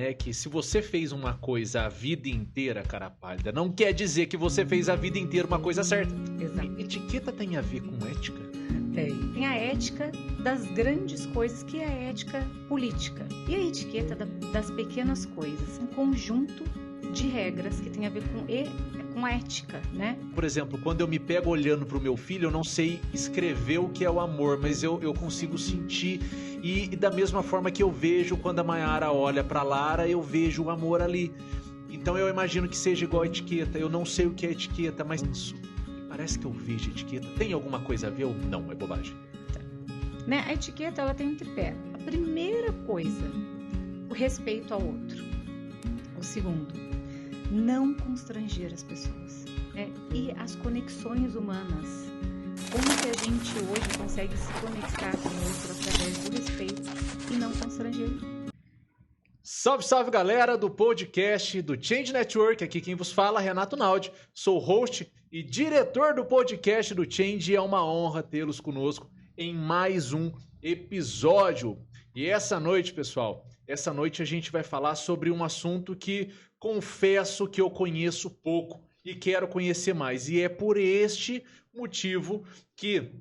É que se você fez uma coisa a vida inteira, cara pálida, não quer dizer que você fez a vida inteira uma coisa certa. Exato. Etiqueta tem a ver com ética? Tem a ética das grandes coisas, que é a ética política. E a etiqueta das pequenas coisas. Um conjunto de regras que tem a ver com ética, né? Por exemplo, quando eu me pego olhando pro meu filho, eu não sei escrever o que é o amor, mas eu consigo sentir. E da mesma forma que eu vejo quando a Mayara olha pra Lara, eu vejo o amor ali. Então eu imagino que seja igual a etiqueta. Eu não sei o que é etiqueta, mas isso, parece que eu vejo etiqueta. Tem alguma coisa a ver ou não? É bobagem. Né? A etiqueta, ela tem um tripé. A primeira coisa, o respeito ao outro. O segundo, não constranger as pessoas, né? E as conexões humanas. Como que a gente hoje consegue se conectar com o outro através do respeito e não constranger? Salve, salve galera do podcast do Change Network, aqui quem vos fala, Renato Naldi, sou host e diretor do podcast do Change e é uma honra tê-los conosco em mais um episódio. E essa noite, pessoal, essa noite a gente vai falar sobre um assunto que confesso que eu conheço pouco e quero conhecer mais. E é por este motivo que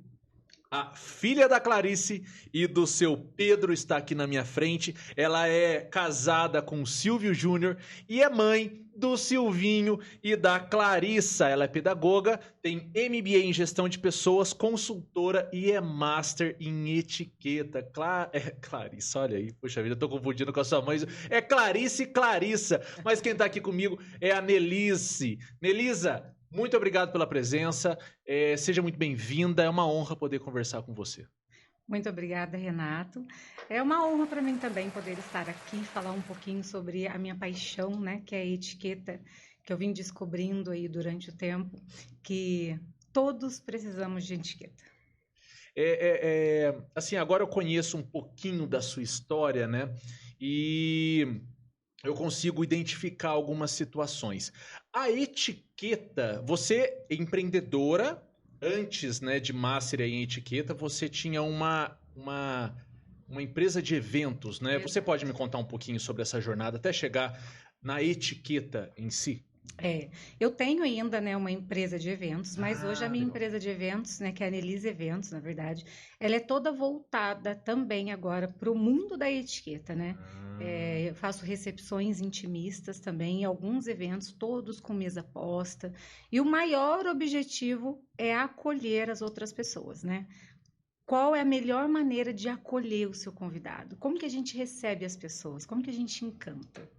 a filha da Clarice e do seu Pedro está aqui na minha frente. Ela é casada com o Silvio Júnior e é mãe do Silvinho e da Clarissa. Ela é pedagoga, tem MBA em gestão de pessoas, consultora e é master em etiqueta. Clarissa, olha aí, poxa vida, eu tô confundindo com a sua mãe. É Clarice e Clarissa, mas quem tá aqui comigo é a Nelise. Nelisa, muito obrigado pela presença, seja muito bem-vinda, é uma honra poder conversar com você. Muito obrigada, Renato. É uma honra para mim também poder estar aqui e falar um pouquinho sobre a minha paixão, né, que é a etiqueta, que eu vim descobrindo aí durante o tempo, que todos precisamos de etiqueta. Assim, agora eu conheço um pouquinho da sua história, né, e eu consigo identificar algumas situações. A etiqueta, você é empreendedora, antes, né, de Master em etiqueta, você tinha uma empresa de eventos, né? Você pode me contar um pouquinho sobre essa jornada até chegar na etiqueta em si? Eu tenho ainda, né, uma empresa de eventos, mas hoje a minha legal. empresa de eventos, né, que é a Nelise Eventos, na verdade, ela é toda voltada também agora para o mundo da etiqueta, né? Eu faço recepções intimistas também, em alguns eventos, todos com mesa posta, e o maior objetivo é acolher as outras pessoas, né? Qual é a melhor maneira de acolher o seu convidado? Como que a gente recebe as pessoas? Como que a gente encanta?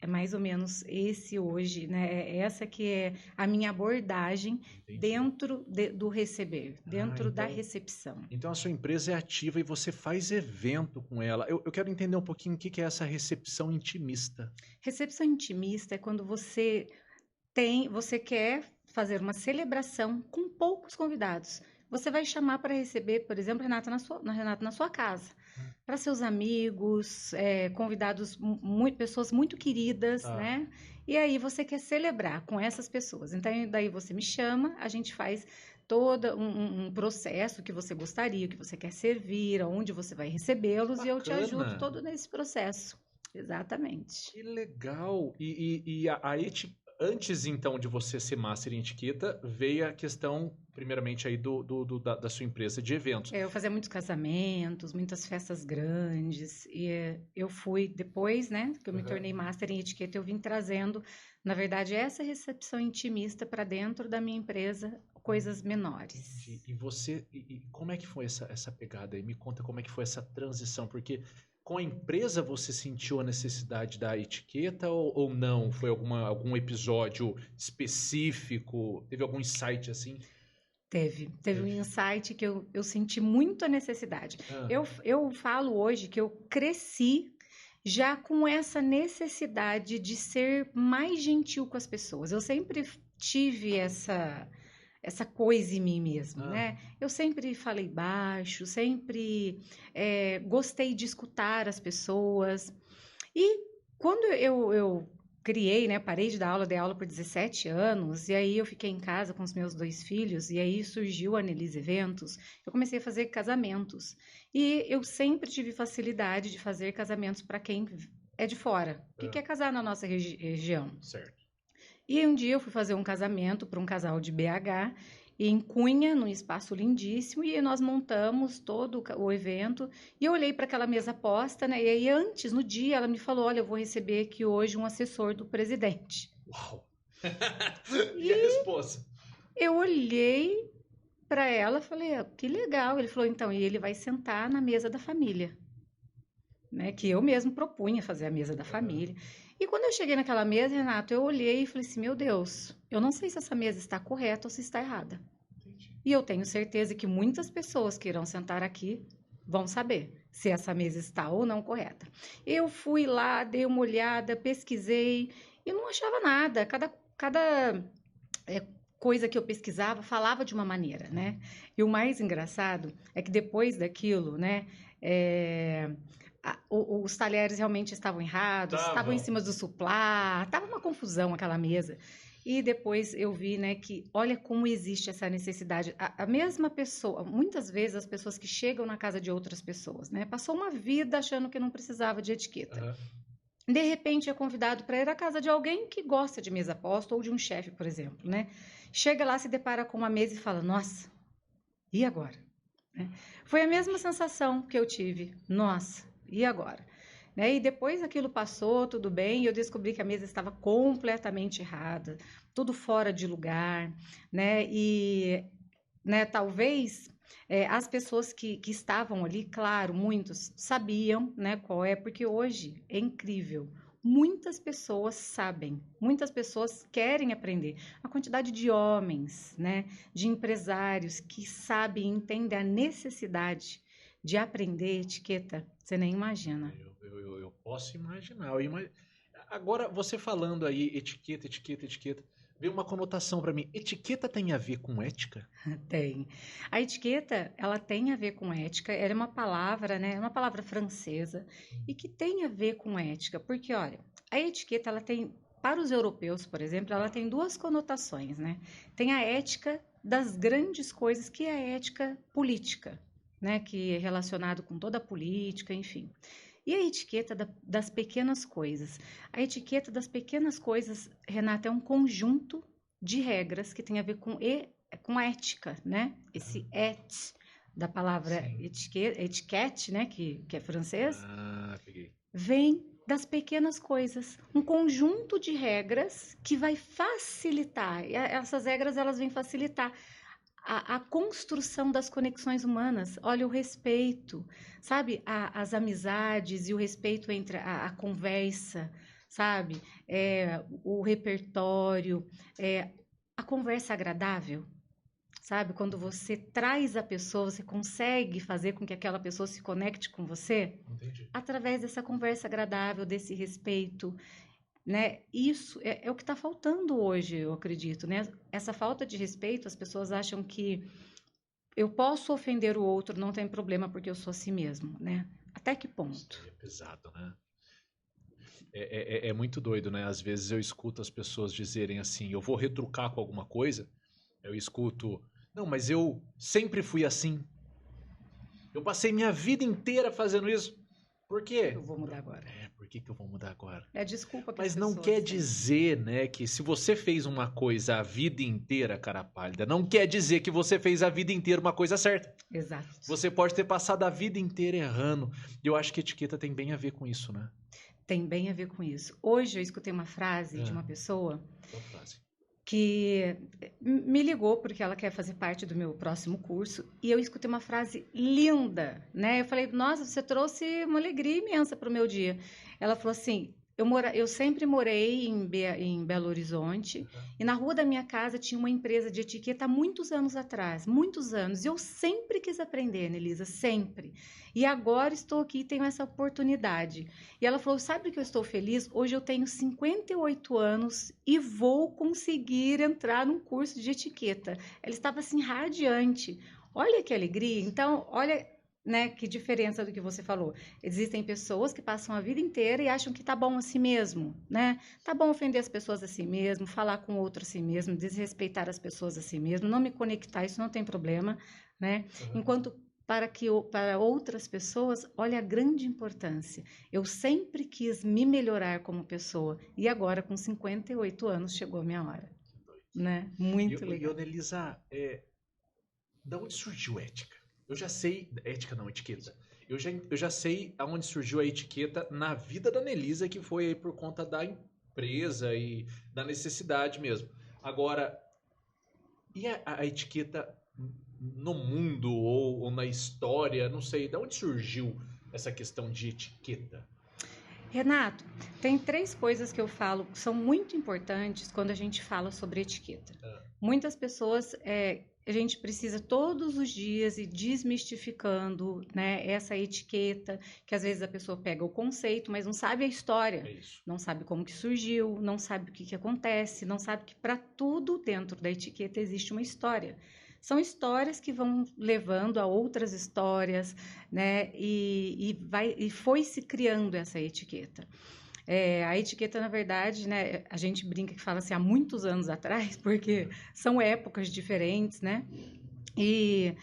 É mais ou menos esse hoje, né? Essa que é a minha abordagem. Entendi. Dentro do receber, dentro da recepção. Então a sua empresa é ativa e você faz evento com ela. Eu quero entender um pouquinho o que é essa recepção intimista. Recepção intimista é quando você quer fazer uma celebração com poucos convidados. Você vai chamar para receber, por exemplo, Renata na sua casa. Para seus amigos, convidados, pessoas muito queridas, né? E aí você quer celebrar com essas pessoas. Então, daí você me chama, a gente faz todo um processo que você gostaria, que você quer servir, aonde você vai recebê-los, e eu te ajudo todo nesse processo. Exatamente. Que legal! E antes, então, de você ser master em etiqueta, veio a questão, primeiramente, aí da sua empresa de eventos. Eu fazia muitos casamentos, muitas festas grandes, e eu fui, depois, né, que eu me tornei master em etiqueta, eu vim trazendo, na verdade, essa recepção intimista para dentro da minha empresa, coisas menores. E como é que foi essa pegada aí? Me conta como é que foi essa transição, porque com a empresa você sentiu a necessidade da etiqueta ou não? Foi algum episódio específico? Teve algum insight assim? Teve um insight que eu senti muito a necessidade. Eu falo hoje que eu cresci já com essa necessidade de ser mais gentil com as pessoas. Eu sempre tive essa coisa em mim mesmo, né? Eu sempre falei baixo, sempre gostei de escutar as pessoas. E quando eu criei, né? Parei de dar aula, dei aula por 17 anos, e aí eu fiquei em casa com os meus 2 filhos, e aí surgiu a Nelise Eventos, eu comecei a fazer casamentos. E eu sempre tive facilidade de fazer casamentos para quem é de fora, que quer casar na nossa região. Certo. E um dia eu fui fazer um casamento para um casal de BH, em Cunha, num espaço lindíssimo, e nós montamos todo o evento, e eu olhei para aquela mesa posta, né? E aí antes, no dia, ela me falou, olha, eu vou receber aqui hoje um assessor do presidente. Uau! E a resposta? Eu olhei para ela, falei, que legal. Ele falou, então, e ele vai sentar na mesa da família, né? Que eu mesmo propunha fazer a mesa da família. E quando eu cheguei naquela mesa, Renato, eu olhei e falei assim, meu Deus, eu não sei se essa mesa está correta ou se está errada. Entendi. E eu tenho certeza que muitas pessoas que irão sentar aqui vão saber se essa mesa está ou não correta. Eu fui lá, dei uma olhada, pesquisei e não achava nada. Cada coisa que eu pesquisava falava de uma maneira, né? E o mais engraçado é que depois daquilo, né? Os talheres realmente estavam errados, estavam em cima do suplá, estava uma confusão aquela mesa. E depois eu vi, né, que olha como existe essa necessidade. A mesma pessoa, muitas vezes as pessoas que chegam na casa de outras pessoas, né, passou uma vida achando que não precisava de etiqueta. De repente é convidado para ir à casa de alguém que gosta de mesa posta ou de um chefe, por exemplo, né? Chega lá, se depara com uma mesa e fala, nossa, e agora? Foi a mesma sensação que eu tive, nossa, e agora? Né? E depois aquilo passou, tudo bem, e eu descobri que a mesa estava completamente errada, tudo fora de lugar, né? E, né, talvez as pessoas que estavam ali, claro, muitos sabiam, né, qual é, porque hoje é incrível. Muitas pessoas sabem, muitas pessoas querem aprender. A quantidade de homens, né, de empresários que sabem e entendem a necessidade de aprender etiqueta, você nem imagina. Eu posso imaginar. Agora, você falando aí etiqueta, veio uma conotação para mim. Etiqueta tem a ver com ética? Tem. A etiqueta, ela tem a ver com ética. Ela é uma palavra, né? É uma palavra francesa e que tem a ver com ética. Porque, olha, a etiqueta, ela tem, para os europeus, por exemplo, ela tem duas conotações, né? Tem a ética das grandes coisas, que é a ética política, né? Que é relacionado com toda a política, enfim. E a etiqueta das pequenas coisas? A etiqueta das pequenas coisas, Renata, é um conjunto de regras que tem a ver com ética, né? Esse et da palavra etiquette, né? Que é francês, Peguei. vem das pequenas coisas. Um conjunto de regras que vai facilitar. Essas regras, elas vêm facilitar a construção das conexões humanas. Olha, o respeito, sabe? As amizades e o respeito entre a conversa, sabe? O repertório, a conversa agradável, sabe? Quando você traz a pessoa, você consegue fazer com que aquela pessoa se conecte com você. Entendi. Através dessa conversa agradável, desse respeito, né? Isso é o que está faltando hoje, eu acredito, né? Essa falta de respeito, as pessoas acham que eu posso ofender o outro, não tem problema, porque eu sou assim mesmo, né? Até que ponto? É pesado, né? É muito doido, né? Às vezes eu escuto as pessoas dizerem assim, eu vou retrucar com alguma coisa, eu escuto, não, mas eu sempre fui assim. Eu passei minha vida inteira fazendo isso. Por quê? Eu vou mudar agora. Por que eu vou mudar agora? É desculpa que Mas as não pessoas quer têm. dizer, né, que se você fez uma coisa a vida inteira, cara pálida, não quer dizer que você fez a vida inteira uma coisa certa. Exato. Você pode ter passado a vida inteira errando. E eu acho que etiqueta tem bem a ver com isso, né? Tem bem a ver com isso. Hoje eu escutei uma frase de uma pessoa Qual frase? que me ligou porque ela quer fazer parte do meu próximo curso, e eu escutei uma frase linda, né? Eu falei, nossa, você trouxe uma alegria imensa para o meu dia. Ela falou assim, eu sempre morei em Belo Horizonte, e na rua da minha casa tinha uma empresa de etiqueta há muitos anos atrás, muitos anos, e eu sempre quis aprender, Nelisa, sempre. E agora estou aqui e tenho essa oportunidade. E ela falou, sabe que eu estou feliz? Hoje eu tenho 58 anos e vou conseguir entrar num curso de etiqueta. Ela estava assim, radiante. Olha que alegria. Então, olha, né, que diferença do que você falou. Existem pessoas que passam a vida inteira e acham que tá bom assim mesmo, né? Tá bom ofender as pessoas assim mesmo, falar com o outro assim mesmo, desrespeitar as pessoas assim mesmo, não me conectar, isso não tem problema, né? Enquanto para outras pessoas, olha a grande importância. Eu sempre quis me melhorar como pessoa e agora, com 58 anos, chegou a minha hora. Né? Muito legal. E, Nelisa, da onde surgiu ética? Eu já sei, ética não, etiqueta. Eu já sei aonde surgiu a etiqueta na vida da Nelisa, que foi aí por conta da empresa e da necessidade mesmo. Agora, e a etiqueta no mundo ou na história, não sei, de onde surgiu essa questão de etiqueta? Renato, tem 3 coisas que eu falo que são muito importantes quando a gente fala sobre etiqueta. Muitas pessoas, a gente precisa todos os dias ir desmistificando, né, essa etiqueta, que às vezes a pessoa pega o conceito, mas não sabe a história, não sabe como que surgiu, não sabe o que acontece, não sabe que para tudo dentro da etiqueta existe uma história. São histórias que vão levando a outras histórias, né? E foi se criando essa etiqueta. A etiqueta, na verdade, né? A gente brinca que fala assim, há muitos anos atrás, porque são épocas diferentes, né? E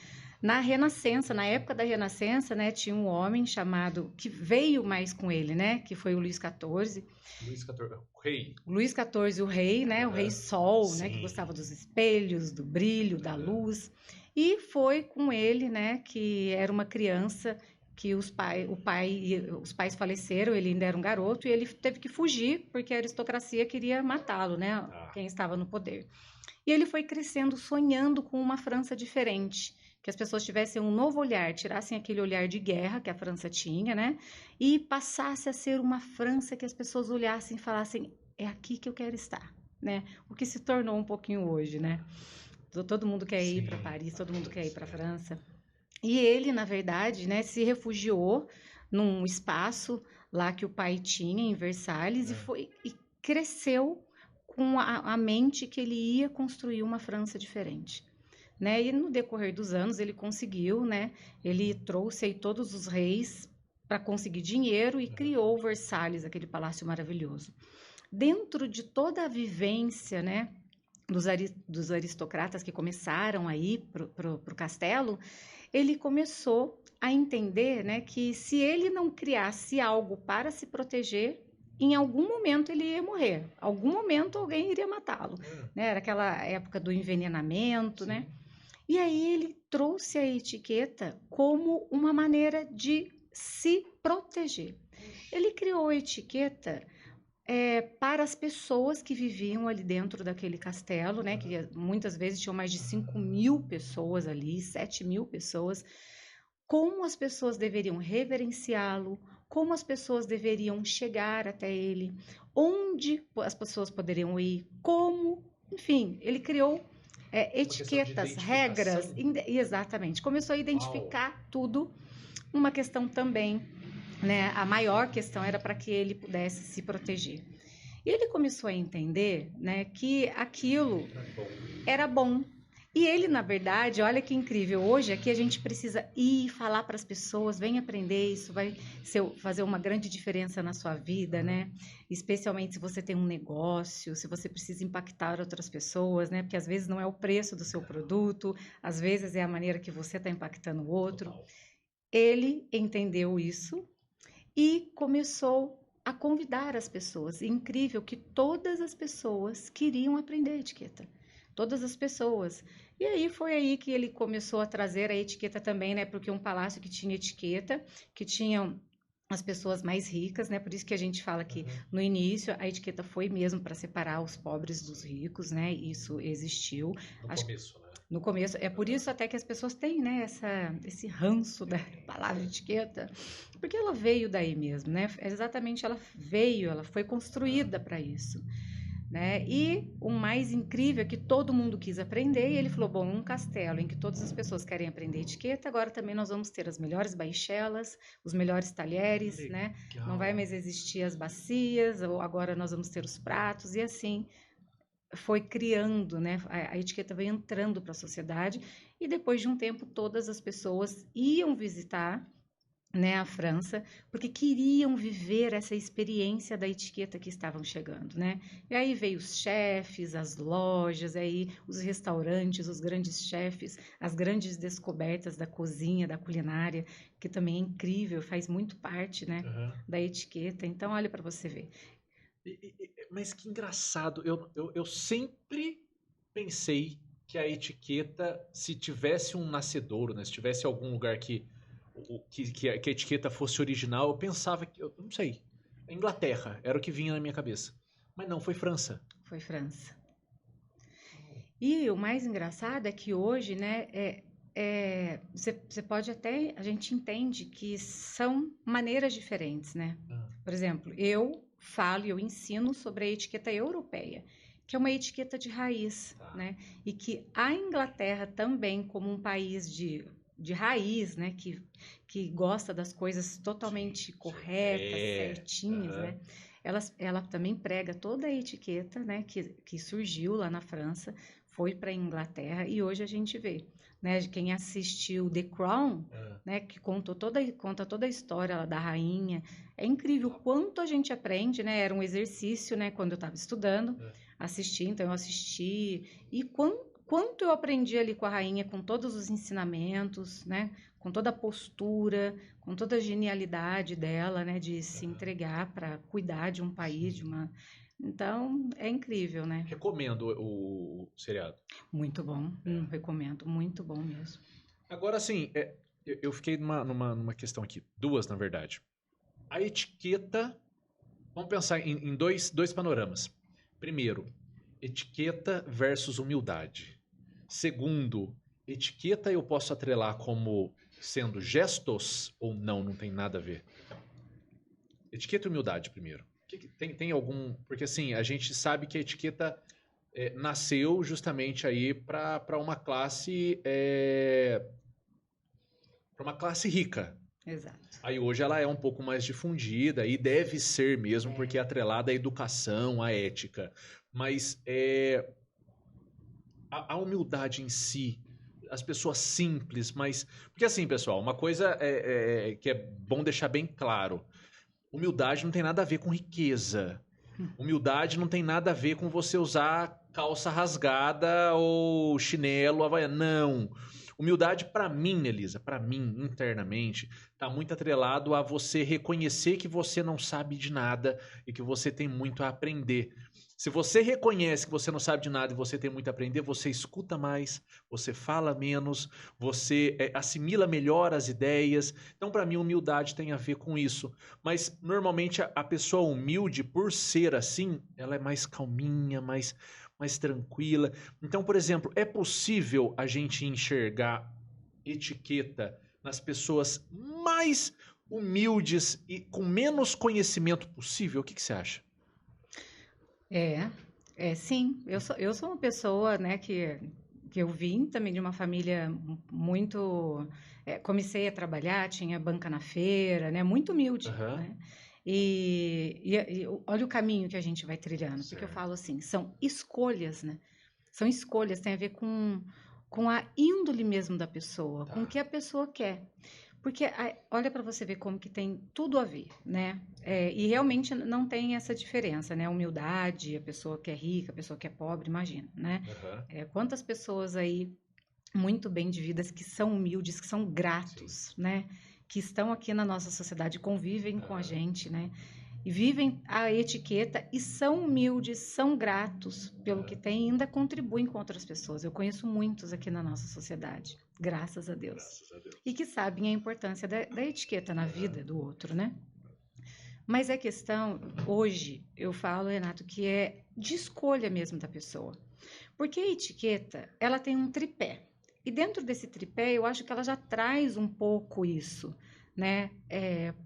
na Renascença, na época da Renascença, né, tinha um homem chamado, que veio mais com ele, né, que foi o Luís XIV. Luís XIV, o rei. Luís XIV, o rei, né, o rei Sol, né, que gostava dos espelhos, do brilho, da luz. E foi com ele, né, que era uma criança que os pais faleceram, ele ainda era um garoto, e ele teve que fugir, porque a aristocracia queria matá-lo, né, quem estava no poder. E ele foi crescendo, sonhando com uma França diferente, que as pessoas tivessem um novo olhar, tirassem aquele olhar de guerra que a França tinha, né? E passasse a ser uma França que as pessoas olhassem e falassem, é aqui que eu quero estar, né? O que se tornou um pouquinho hoje, né? Todo mundo quer ir para Paris, todo mundo quer ir para a França. E ele, na verdade, né, se refugiou num espaço lá que o pai tinha, em Versalhes, e cresceu com a mente que ele ia construir uma França diferente. Né? E no decorrer dos anos ele conseguiu, né? Ele trouxe aí todos os reis para conseguir dinheiro e criou Versalhes, aquele palácio maravilhoso. Dentro de toda a vivência, né, dos aristocratas que começaram aí pro castelo, ele começou a entender, né, que se ele não criasse algo para se proteger, em algum momento ele ia morrer. Algum momento alguém iria matá-lo. Né? Era aquela época do envenenamento, né? E aí ele trouxe a etiqueta como uma maneira de se proteger. Ele criou a etiqueta para as pessoas que viviam ali dentro daquele castelo, né? Que muitas vezes tinham mais de 5.000 pessoas ali, 7.000 pessoas. Como as pessoas deveriam reverenciá-lo, como as pessoas deveriam chegar até ele, onde as pessoas poderiam ir, como, enfim, ele criou etiquetas, regras, exatamente. Começou a identificar tudo. Uma questão também, né? A maior questão era para que ele pudesse se proteger. E ele começou a entender, né, que aquilo era bom. E ele, na verdade, olha que incrível, hoje aqui a gente precisa ir falar para as pessoas, vem aprender, isso vai fazer uma grande diferença na sua vida, né? Especialmente se você tem um negócio, se você precisa impactar outras pessoas, né? Porque às vezes não é o preço do seu produto, às vezes é a maneira que você está impactando o outro. Ele entendeu isso e começou a convidar as pessoas. E incrível que todas as pessoas queriam aprender etiqueta. Todas as pessoas. E aí foi aí que ele começou a trazer a etiqueta também, né? Porque um palácio que tinha etiqueta, que tinham as pessoas mais ricas, né? Por isso que a gente fala que no início a etiqueta foi mesmo para separar os pobres dos ricos, né? Isso existiu. Começo, né? No começo, é por isso até que as pessoas têm, né, esse ranço da palavra etiqueta, porque ela veio daí mesmo, né? Exatamente, ela foi construída para isso. Né? E o mais incrível é que todo mundo quis aprender e ele falou, bom, um castelo em que todas as pessoas querem aprender etiqueta, agora também nós vamos ter as melhores baixelas, os melhores talheres, né? Não vai mais existir as bacias, ou agora nós vamos ter os pratos e assim foi criando, né? A etiqueta veio entrando para a sociedade e depois de um tempo todas as pessoas iam visitar, né, a França, porque queriam viver essa experiência da etiqueta que estavam chegando, né? E aí veio os chefes, as lojas, aí os restaurantes, os grandes chefes, as grandes descobertas da cozinha, da culinária, que também é incrível, faz muito parte, né, da etiqueta. Então, olha para você ver. Mas que engraçado, eu sempre pensei que a etiqueta, se tivesse um nascedouro, né, se tivesse algum lugar que a etiqueta fosse original, eu pensava que, eu não sei, Inglaterra era o que vinha na minha cabeça. Mas não, foi França. Foi França. E o mais engraçado é que hoje, né, você pode até, a gente entende que são maneiras diferentes, né? Por exemplo, eu falo e eu ensino sobre a etiqueta europeia, que é uma etiqueta de raiz, né? E que a Inglaterra também, como um país de raiz, né? Que gosta das coisas totalmente corretas, certinhas, né? Ela também prega toda a etiqueta, né? Que surgiu lá na França, foi para a Inglaterra e hoje a gente vê, né? Quem assistiu The Crown, né? Que conta toda a história lá da rainha. É incrível o quanto a gente aprende, né? Era um exercício, né? Quando eu estava estudando, então eu assisti e quanto eu aprendi ali com a rainha, com todos os ensinamentos, né? Com toda a postura, com toda a genialidade dela, né? De se entregar para cuidar de um país, de uma. Então, é incrível, né? Recomendo o seriado. Muito bom, recomendo, muito bom mesmo. Agora, assim, eu fiquei numa questão aqui, duas, na verdade. A etiqueta, vamos pensar em dois panoramas. Primeiro, etiqueta versus humildade. Segundo, etiqueta eu posso atrelar como sendo gestos ou não tem nada a ver? Etiqueta e humildade primeiro. Tem algum... Porque assim, a gente sabe que a etiqueta nasceu justamente aí para uma classe... para uma classe rica. Exato. Aí hoje ela é um pouco mais difundida e deve ser mesmo, porque é atrelada à educação, à ética. Mas a humildade em si, as pessoas simples, mas... Porque assim, pessoal, uma coisa que é bom deixar bem claro. Humildade não tem nada a ver com riqueza. Humildade não tem nada a ver com você usar calça rasgada ou chinelo havaiano. Não. Humildade, para mim, Elisa, para mim, internamente, tá muito atrelado a você reconhecer que você não sabe de nada e que você tem muito a aprender. Se você reconhece que você não sabe de nada e você tem muito a aprender, você escuta mais, você fala menos, você assimila melhor as ideias. Então, para mim, humildade tem a ver com isso. Mas, normalmente, a pessoa humilde, por ser assim, ela é mais calminha, mais tranquila. Então, por exemplo, é possível a gente enxergar etiqueta nas pessoas mais humildes e com menos conhecimento possível? O que você acha? Sim. Eu sou uma pessoa, né, que eu vim também de uma família muito... comecei a trabalhar, tinha banca na feira, né, muito humilde, né? E olha o caminho que a gente vai trilhando, porque eu falo assim, são escolhas, né? São escolhas, tem a ver com a índole mesmo da pessoa, com o que a pessoa quer. Porque olha para você ver como que tem tudo a ver, né? E realmente não tem essa diferença, né? Humildade, a pessoa que é rica, a pessoa que é pobre, imagina, né? Quantas pessoas aí muito bem de vidas que são humildes, que são gratos, né? Que estão aqui na nossa sociedade, convivem com a gente, né? E vivem a etiqueta e são humildes, são gratos pelo que têm e ainda contribuem com outras pessoas. Eu conheço muitos aqui na nossa sociedade, graças a Deus. E que sabem a importância da etiqueta na vida do outro, né? Mas é questão, hoje, eu falo, Renato, que é de escolha mesmo da pessoa. Porque a etiqueta, ela tem um tripé. E dentro desse tripé, eu acho que ela já traz um pouco isso, né?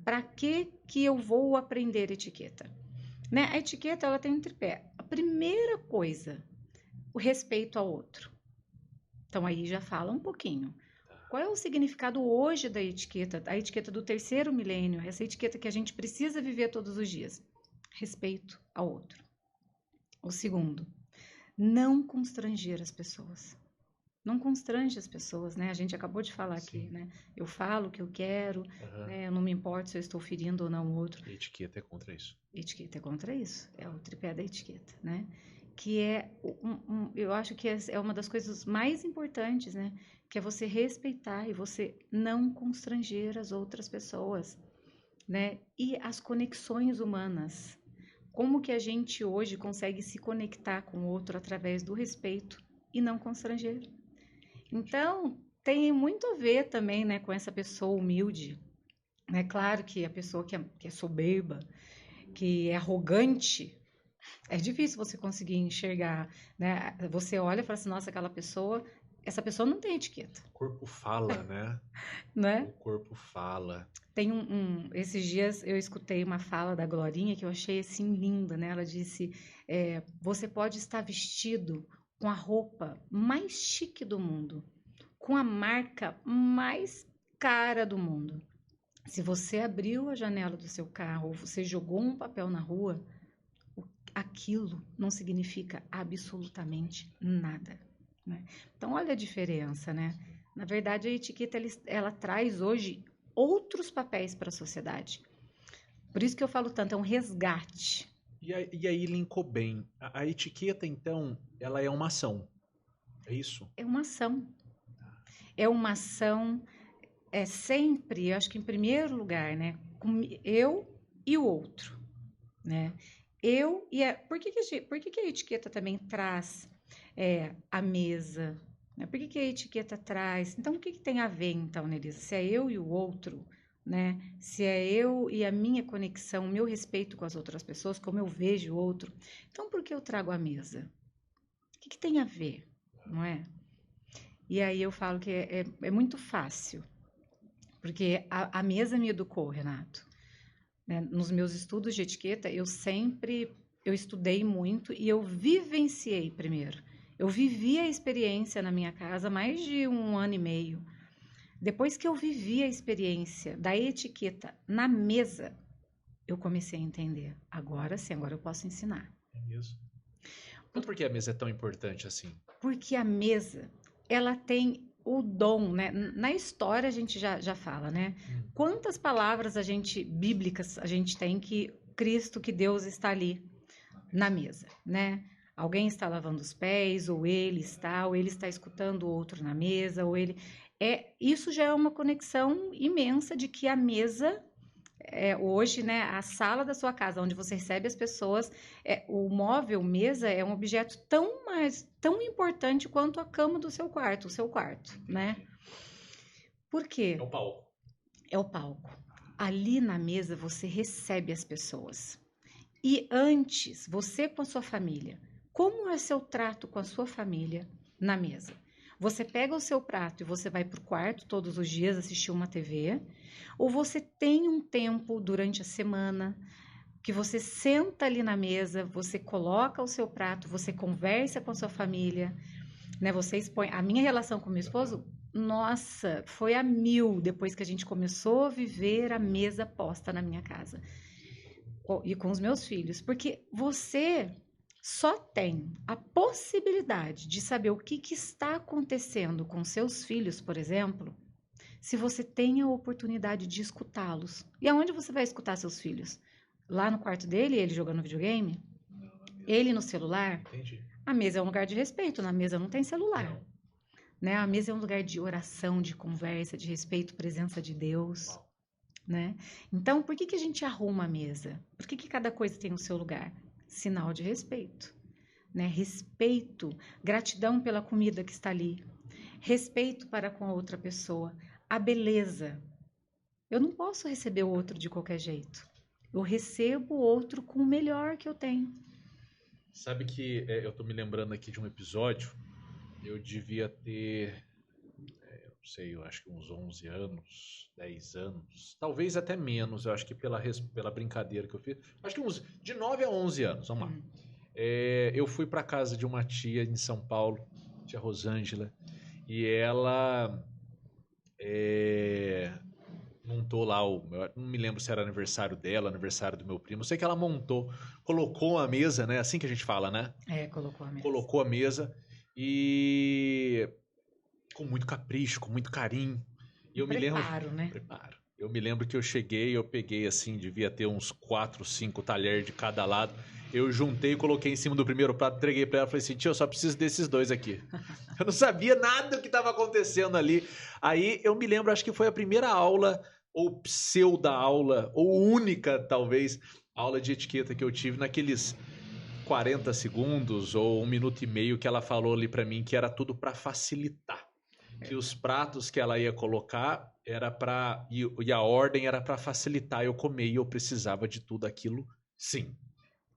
Para que eu vou aprender etiqueta? Né? A etiqueta, ela tem um tripé. A primeira coisa, o respeito ao outro. Então, aí já fala um pouquinho. Qual é o significado hoje da etiqueta? A etiqueta do terceiro milênio, essa etiqueta que a gente precisa viver todos os dias. Respeito ao outro. O segundo, não constranger as pessoas. Não constrange as pessoas, né? A gente acabou de falar aqui, né? Eu falo o que eu quero, né? Eu não me importo se eu estou ferindo ou não o outro. E etiqueta é contra isso. Etiqueta é contra isso. É o tripé da etiqueta, né? Que é, eu acho que é uma das coisas mais importantes, né? Que é você respeitar e você não constranger as outras pessoas, né? E as conexões humanas. Como que a gente hoje consegue se conectar com o outro através do respeito e não constranger? Então, tem muito a ver também, né, com essa pessoa humilde. É claro que a pessoa que é soberba, que é arrogante, é difícil você conseguir enxergar, né? Você olha e fala assim, nossa, essa pessoa não tem etiqueta. O corpo fala, né? Né? O corpo fala. Tem esses dias eu escutei uma fala da Glorinha que eu achei assim linda, né? Ela disse, você pode estar vestido com a roupa mais chique do mundo, com a marca mais cara do mundo. Se você abriu a janela do seu carro ou você jogou um papel na rua, aquilo não significa absolutamente nada, né? Então, olha a diferença, né? Na verdade, a etiqueta ela traz hoje outros papéis para a sociedade. Por isso que eu falo tanto, é um resgate. E aí linkou bem. A etiqueta, então, ela é uma ação. É isso? É uma ação. É uma ação, é sempre, eu acho que em primeiro lugar, né? Eu e o outro, né? Por que a etiqueta também traz a mesa? Né? Por que a etiqueta traz? Então, o que tem a ver, então, Nelisa? Se é eu e o outro, né? Se é eu e a minha conexão, o meu respeito com as outras pessoas, como eu vejo o outro. Então, por que eu trago a mesa? O que tem a ver, não é? E aí eu falo que é muito fácil, porque a mesa me educou, Renato. Né? Nos meus estudos de etiqueta, eu estudei muito e eu vivenciei primeiro. Eu vivi a experiência na minha casa mais de 1 ano e meio. Depois que eu vivi a experiência da etiqueta na mesa, eu comecei a entender. Agora sim, agora eu posso ensinar. É mesmo? Mas por que a mesa é tão importante assim? Porque a mesa, ela tem o dom, né? Na história a gente já fala, né? Quantas palavras bíblicas a gente tem que Cristo, que Deus está ali na mesa, né? Alguém está lavando os pés, ou ele está escutando o outro na mesa, isso já é uma conexão imensa de que a mesa hoje, né, a sala da sua casa, onde você recebe as pessoas, o móvel mesa é um objeto tão importante quanto a cama do seu quarto, o seu quarto, né? Por quê? É o palco. É o palco. Ali na mesa você recebe as pessoas. E antes, você com a sua família, como é seu trato com a sua família na mesa? Você pega o seu prato e você vai para o quarto todos os dias assistir uma TV, ou você tem um tempo durante a semana que você senta ali na mesa, você coloca o seu prato, você conversa com a sua família, né? Você expõe. A minha relação com meu esposo, nossa, foi a 1000 depois que a gente começou a viver a mesa posta na minha casa e com os meus filhos, porque você só tem a possibilidade de saber o que está acontecendo com seus filhos, por exemplo, se você tem a oportunidade de escutá-los. E aonde você vai escutar seus filhos? Lá no quarto dele, ele jogando videogame? Ele no celular? Entendi. A mesa é um lugar de respeito, na mesa não tem celular. Né? A mesa é um lugar de oração, de conversa, de respeito, presença de Deus. Né? Então, por que a gente arruma a mesa? Por que cada coisa tem o seu lugar? Sinal de respeito, né? Respeito, gratidão pela comida que está ali, respeito para com a outra pessoa, a beleza. Eu não posso receber o outro de qualquer jeito. Eu recebo o outro com o melhor que eu tenho. Sabe que eu tô me lembrando aqui de um episódio, eu devia ter, não sei, eu acho que uns 11 anos, 10 anos, talvez até menos, eu acho que pela brincadeira que eu fiz, acho que uns de 9 a 11 anos, vamos lá. Eu fui para casa de uma tia em São Paulo, tia Rosângela, e ela montou lá, não me lembro se era aniversário dela, aniversário do meu primo, eu sei que ela colocou a mesa, né, assim que a gente fala, né? Colocou a mesa. Colocou a mesa e com muito capricho, com muito carinho. E eu Preparo, né? Preparo. Eu me lembro que eu cheguei, eu peguei assim, devia ter uns 4, 5 talheres de cada lado. Eu juntei, coloquei em cima do primeiro prato, entreguei pra ela e falei assim, tio, eu só preciso desses 2 aqui. Eu não sabia nada do que estava acontecendo ali. Aí eu me lembro, acho que foi a primeira aula, ou pseudo-aula, ou única, talvez, aula de etiqueta que eu tive naqueles 40 segundos ou 1 minuto e meio que ela falou ali pra mim que era tudo pra facilitar. Que os pratos que ela ia colocar era para e a ordem era para facilitar eu comer e eu precisava de tudo aquilo, sim.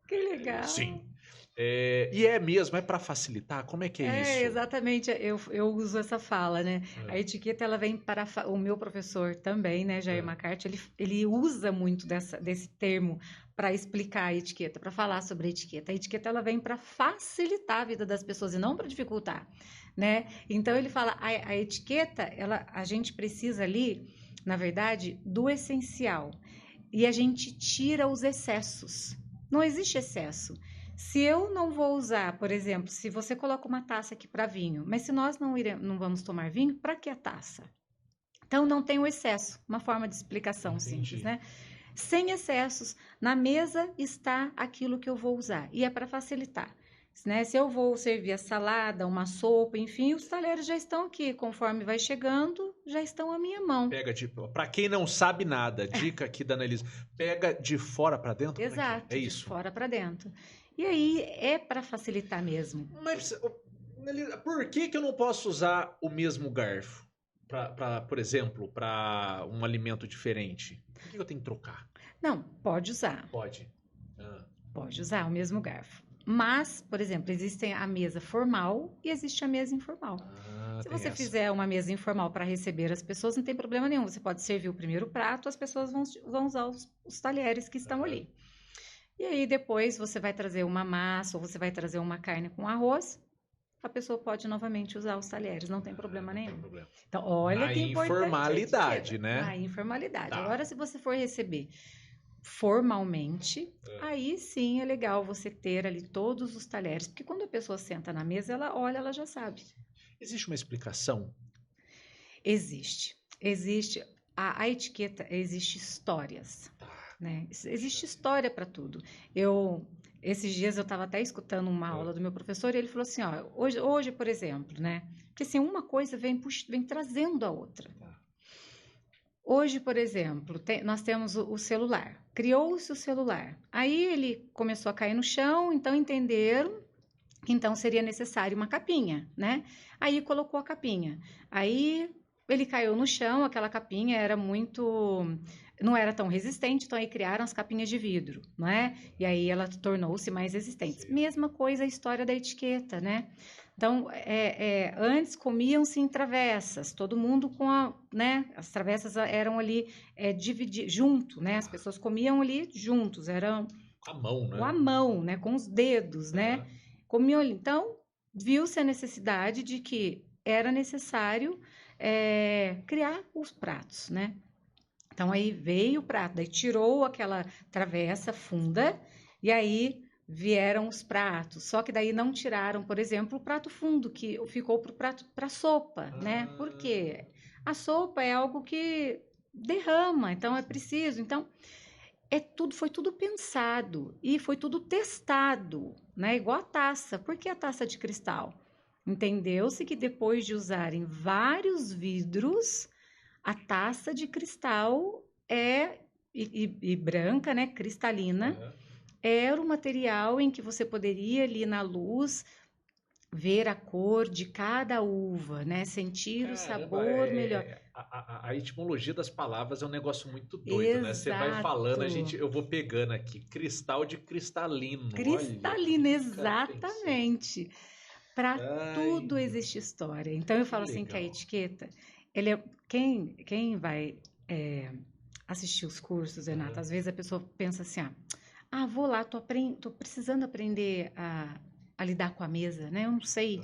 Que legal. Sim. E é mesmo, é para facilitar? Como é que é isso? Exatamente, eu uso essa fala, né? A etiqueta, ela vem para... O meu professor também, né, Jair McCarthy, ele usa muito desse termo para explicar a etiqueta, para falar sobre a etiqueta. A etiqueta, ela vem para facilitar a vida das pessoas e não para dificultar, né? Então, ele fala, a etiqueta, a gente precisa ali, na verdade, do essencial. E a gente tira os excessos. Não existe excesso. Se eu não vou usar, por exemplo, se você coloca uma taça aqui para vinho, mas se nós não vamos tomar vinho, para que a taça? Então, não tem o excesso, uma forma de explicação simples, né? Sem excessos, na mesa está aquilo que eu vou usar, e é para facilitar. Né? Se eu vou servir a salada, uma sopa, enfim, os talheres já estão aqui, conforme vai chegando, já estão à minha mão. Pega para quem não sabe nada, dica aqui da Annelise, pega de fora para dentro? Exato, é isso. De fora para dentro. E aí é para facilitar mesmo. Mas por que eu não posso usar o mesmo garfo? Por exemplo, para um alimento diferente? Por que eu tenho que trocar? Não, pode usar. Pode. Pode usar o mesmo garfo. Mas, por exemplo, existe a mesa formal e existe a mesa informal. Se você fizer uma mesa informal para receber as pessoas, não tem problema nenhum. Você pode servir o primeiro prato, as pessoas vão usar os talheres que estão ali. E aí, depois, você vai trazer uma massa ou você vai trazer uma carne com arroz, a pessoa pode novamente usar os talheres, não tem problema nenhum. Então, olha que importante. A informalidade, né? A informalidade. Tá. Agora, se você for receber formalmente, aí sim é legal você ter ali todos os talheres, porque quando a pessoa senta na mesa, ela olha, ela já sabe. Existe uma explicação? Existe. A etiqueta, existe histórias. Né? Existe história para tudo. Esses dias eu estava até escutando uma aula do meu professor e ele falou assim, ó, hoje, por exemplo, né? Porque assim, uma coisa vem trazendo a outra. Hoje, por exemplo, nós temos o celular. Criou-se o celular. Aí ele começou a cair no chão, então entenderam que então seria necessário uma capinha, né? Aí colocou a capinha. Aí ele caiu no chão, aquela capinha não era tão resistente, então aí criaram as capinhas de vidro, não é? E aí ela tornou-se mais resistente. Sim. Mesma coisa a história da etiqueta, né? Então, antes comiam-se em travessas, todo mundo né? As travessas eram ali junto, né? As pessoas comiam ali juntos, eram... Com a mão, né? Com a mão, né? Com os dedos, né? Comiam ali. Então, viu-se a necessidade de que era necessário criar os pratos, né? Então, aí veio o prato, daí tirou aquela travessa funda e aí vieram os pratos. Só que daí não tiraram, por exemplo, o prato fundo, que ficou para sopa, né? Porque a sopa é algo que derrama, então é preciso. Então, foi tudo pensado e foi tudo testado, né? Igual a taça. Por que a taça de cristal? Entendeu-se que depois de usarem vários vidros, a taça de cristal e branca, né, cristalina, era o material em que você poderia ali na luz ver a cor de cada uva, né, sentir o sabor melhor. A etimologia das palavras é um negócio muito doido, né? Você vai falando, eu vou pegando aqui, cristal de cristalino. Cristalino, exatamente. Para tudo existe história. Então eu falo assim que a etiqueta, quem vai assistir os cursos, Renata, às vezes a pessoa pensa assim, vou lá, tô precisando aprender a lidar com a mesa, né? Eu não sei.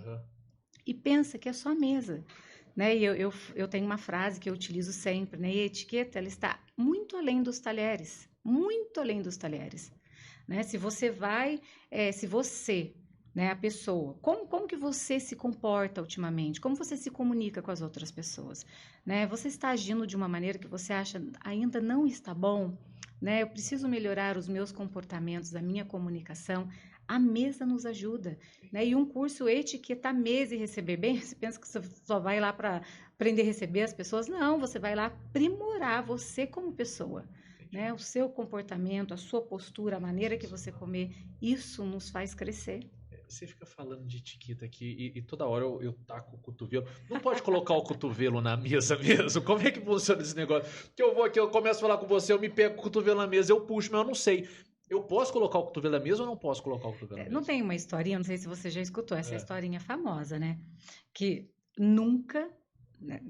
E pensa que é só a mesa, né? E eu tenho uma frase que eu utilizo sempre, né? E a etiqueta, ela está muito além dos talheres, muito além dos talheres, né? Se você né? A pessoa. Como que você se comporta ultimamente? Como você se comunica com as outras pessoas? Né? Você está agindo de uma maneira que você acha ainda não está bom? Né? Eu preciso melhorar os meus comportamentos, a minha comunicação. A mesa nos ajuda, né? E um curso Etiqueta Mesa e Receber Bem, você pensa que você só vai lá para aprender a receber as pessoas? Não, você vai lá aprimorar você como pessoa, né? O seu comportamento, a sua postura, a maneira que você comer, isso nos faz crescer. Você fica falando de etiqueta aqui e toda hora eu taco o cotovelo. Não pode colocar o cotovelo na mesa mesmo? Como é que funciona esse negócio? Que eu vou aqui, eu começo a falar com você, eu me pego o cotovelo na mesa, eu puxo, mas eu não sei. Eu posso colocar o cotovelo na mesa ou não posso colocar o cotovelo na mesa? Não tem uma historinha, não sei se você já escutou essa historinha famosa, né? Que nunca, né,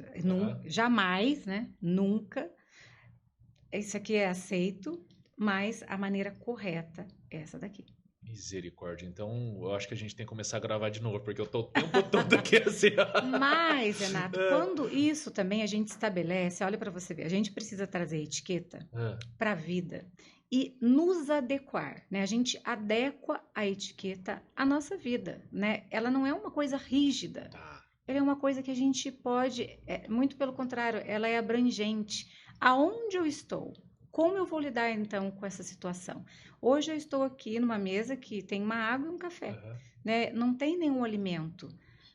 jamais, né? Nunca, isso aqui é aceito, mas a maneira correta é essa daqui. Misericórdia. Então, eu acho que a gente tem que começar a gravar de novo, porque eu tô o tempo todo aqui assim. Mas, Renato, quando isso também a gente estabelece, olha para você ver, a gente precisa trazer etiqueta para a vida e nos adequar, né? A gente adequa a etiqueta à nossa vida, né? Ela não é uma coisa rígida, ela é uma coisa que a gente pode, muito pelo contrário, ela é abrangente. Aonde eu estou? Como eu vou lidar, então, com essa situação? Hoje eu estou aqui numa mesa que tem uma água e um café, né? Não tem nenhum alimento,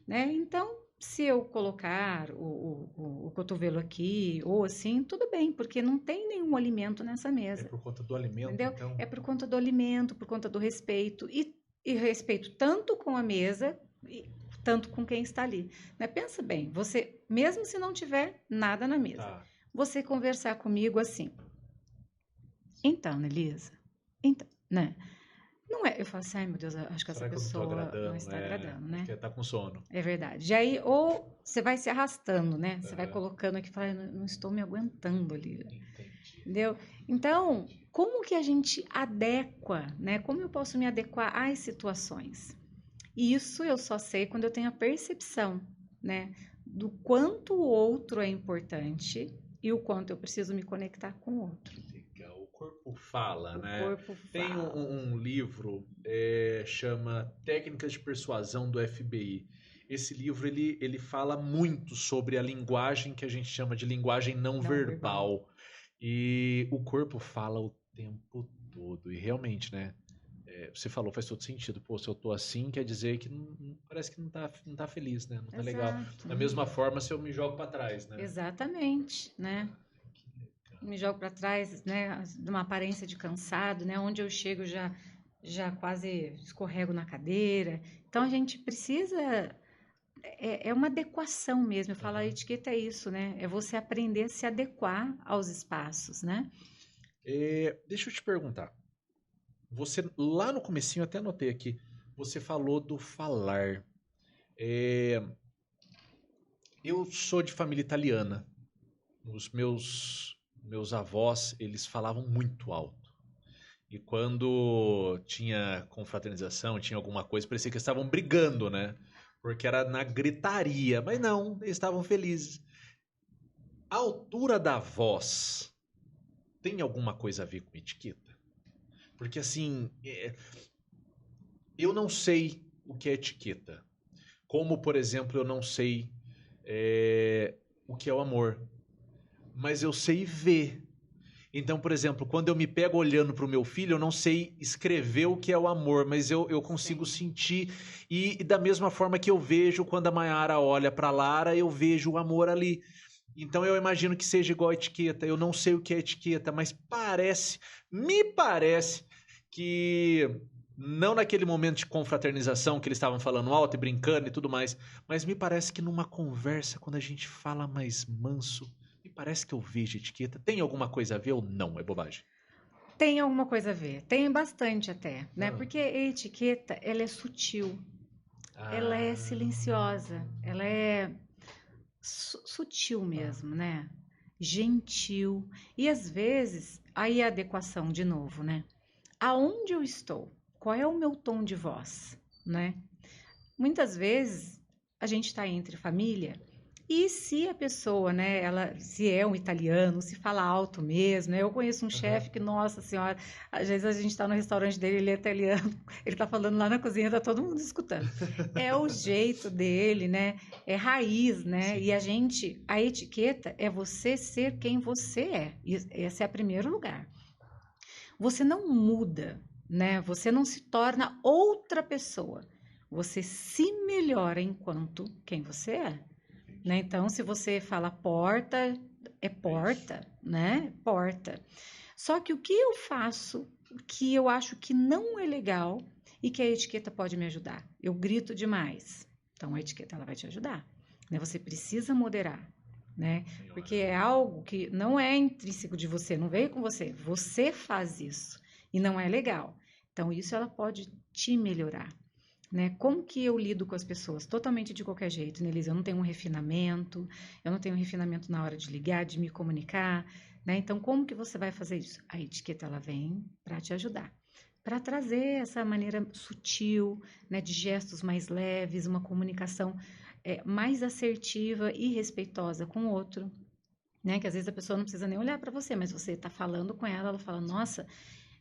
né? Então, se eu colocar o cotovelo aqui ou assim, tudo bem, porque não tem nenhum alimento nessa mesa. É por conta do alimento, entendeu? Então? É por conta do alimento, por conta do respeito. E respeito tanto com a mesa, tanto com quem está ali. Né? Pensa bem, você, mesmo se não tiver nada na mesa, você conversar comigo assim... Então, Nelisa, então, né? Não é, eu falo assim, ai meu Deus, acho que essa pessoa não está agradando, né? Porque tá com sono. É verdade. E aí, ou você vai se arrastando, né? Você vai colocando aqui e fala, não estou me aguentando ali. Entendi. Entendeu? Então, como que a gente adequa, né? Como eu posso me adequar às situações? E isso eu só sei quando eu tenho a percepção, né? Do quanto o outro é importante e o quanto eu preciso me conectar com o outro. O corpo fala, né? Corpo Tem fala. um livro, chama Técnicas de Persuasão do FBI. Esse livro, ele fala muito sobre a linguagem que a gente chama de linguagem não verbal. E o corpo fala o tempo todo. E realmente, né? Você falou, faz todo sentido. Pô, se eu tô assim, quer dizer que parece que não tá feliz, né? Não tá legal. Da mesma forma, se eu me jogo para trás, né? Exatamente, né? Me jogo para trás, né, de uma aparência de cansado, né, onde eu chego já quase escorrego na cadeira. Então a gente precisa, é uma adequação mesmo. Eu falo, a etiqueta é isso, né? É você aprender a se adequar aos espaços, né? Deixa eu te perguntar. Você, lá no comecinho, até anotei aqui, você falou do falar. Eu sou de família italiana. Os meus avós, eles falavam muito alto. E quando tinha confraternização, tinha alguma coisa, parecia que eles estavam brigando, né? Porque era na gritaria. Mas não, eles estavam felizes. A altura da voz tem alguma coisa a ver com etiqueta? Porque assim, eu não sei o que é etiqueta. Como, por exemplo, eu não sei o que é o amor. Mas eu sei ver. Então, por exemplo, quando eu me pego olhando para o meu filho, eu não sei escrever o que é o amor, mas eu consigo sentir. E da mesma forma que eu vejo quando a Mayara olha para a Lara, eu vejo o amor ali. Então eu imagino que seja igual a etiqueta. Eu não sei o que é etiqueta, mas me parece que não naquele momento de confraternização que eles estavam falando alto e brincando e tudo mais, mas me parece que numa conversa, quando a gente fala mais manso, parece que eu vejo etiqueta. Tem alguma coisa a ver ou não? É bobagem? Tem alguma coisa a ver. Tem bastante até, né? Porque a etiqueta, ela é sutil. Ela é silenciosa. Ela é sutil mesmo, né? Gentil. E às vezes, aí a adequação de novo, né? Aonde eu estou? Qual é o meu tom de voz, né? Muitas vezes, a gente está entre família E se a pessoa, né, se é um italiano, se fala alto mesmo, né? Eu conheço um chefe que, nossa senhora, às vezes a gente está no restaurante dele, ele é italiano, ele está falando lá na cozinha, tá todo mundo escutando. É o jeito dele, né? É raiz, né? Sim. E a etiqueta é você ser quem você é. E esse é o primeiro lugar. Você não muda, né? Você não se torna outra pessoa. Você se melhora enquanto quem você é. Né? Então, se você fala porta, é porta, né? Porta. Só que o que eu faço, que eu acho que não é legal e que a etiqueta pode me ajudar? Eu grito demais. Então, a etiqueta ela vai te ajudar. Né? Você precisa moderar. Né? Porque é algo que não é intrínseco de você, não veio com você. Você faz isso e não é legal. Então, isso ela pode te melhorar. Né? Como que eu lido com as pessoas? Totalmente de qualquer jeito, né, Elisa? Eu não tenho um refinamento, eu não tenho um refinamento na hora de ligar, de me comunicar, né? Então, como que você vai fazer isso? A etiqueta, ela vem para te ajudar, para trazer essa maneira sutil, né, de gestos mais leves, uma comunicação mais assertiva e respeitosa com o outro, né? Que às vezes a pessoa não precisa nem olhar para você, mas você está falando com ela, ela fala, nossa,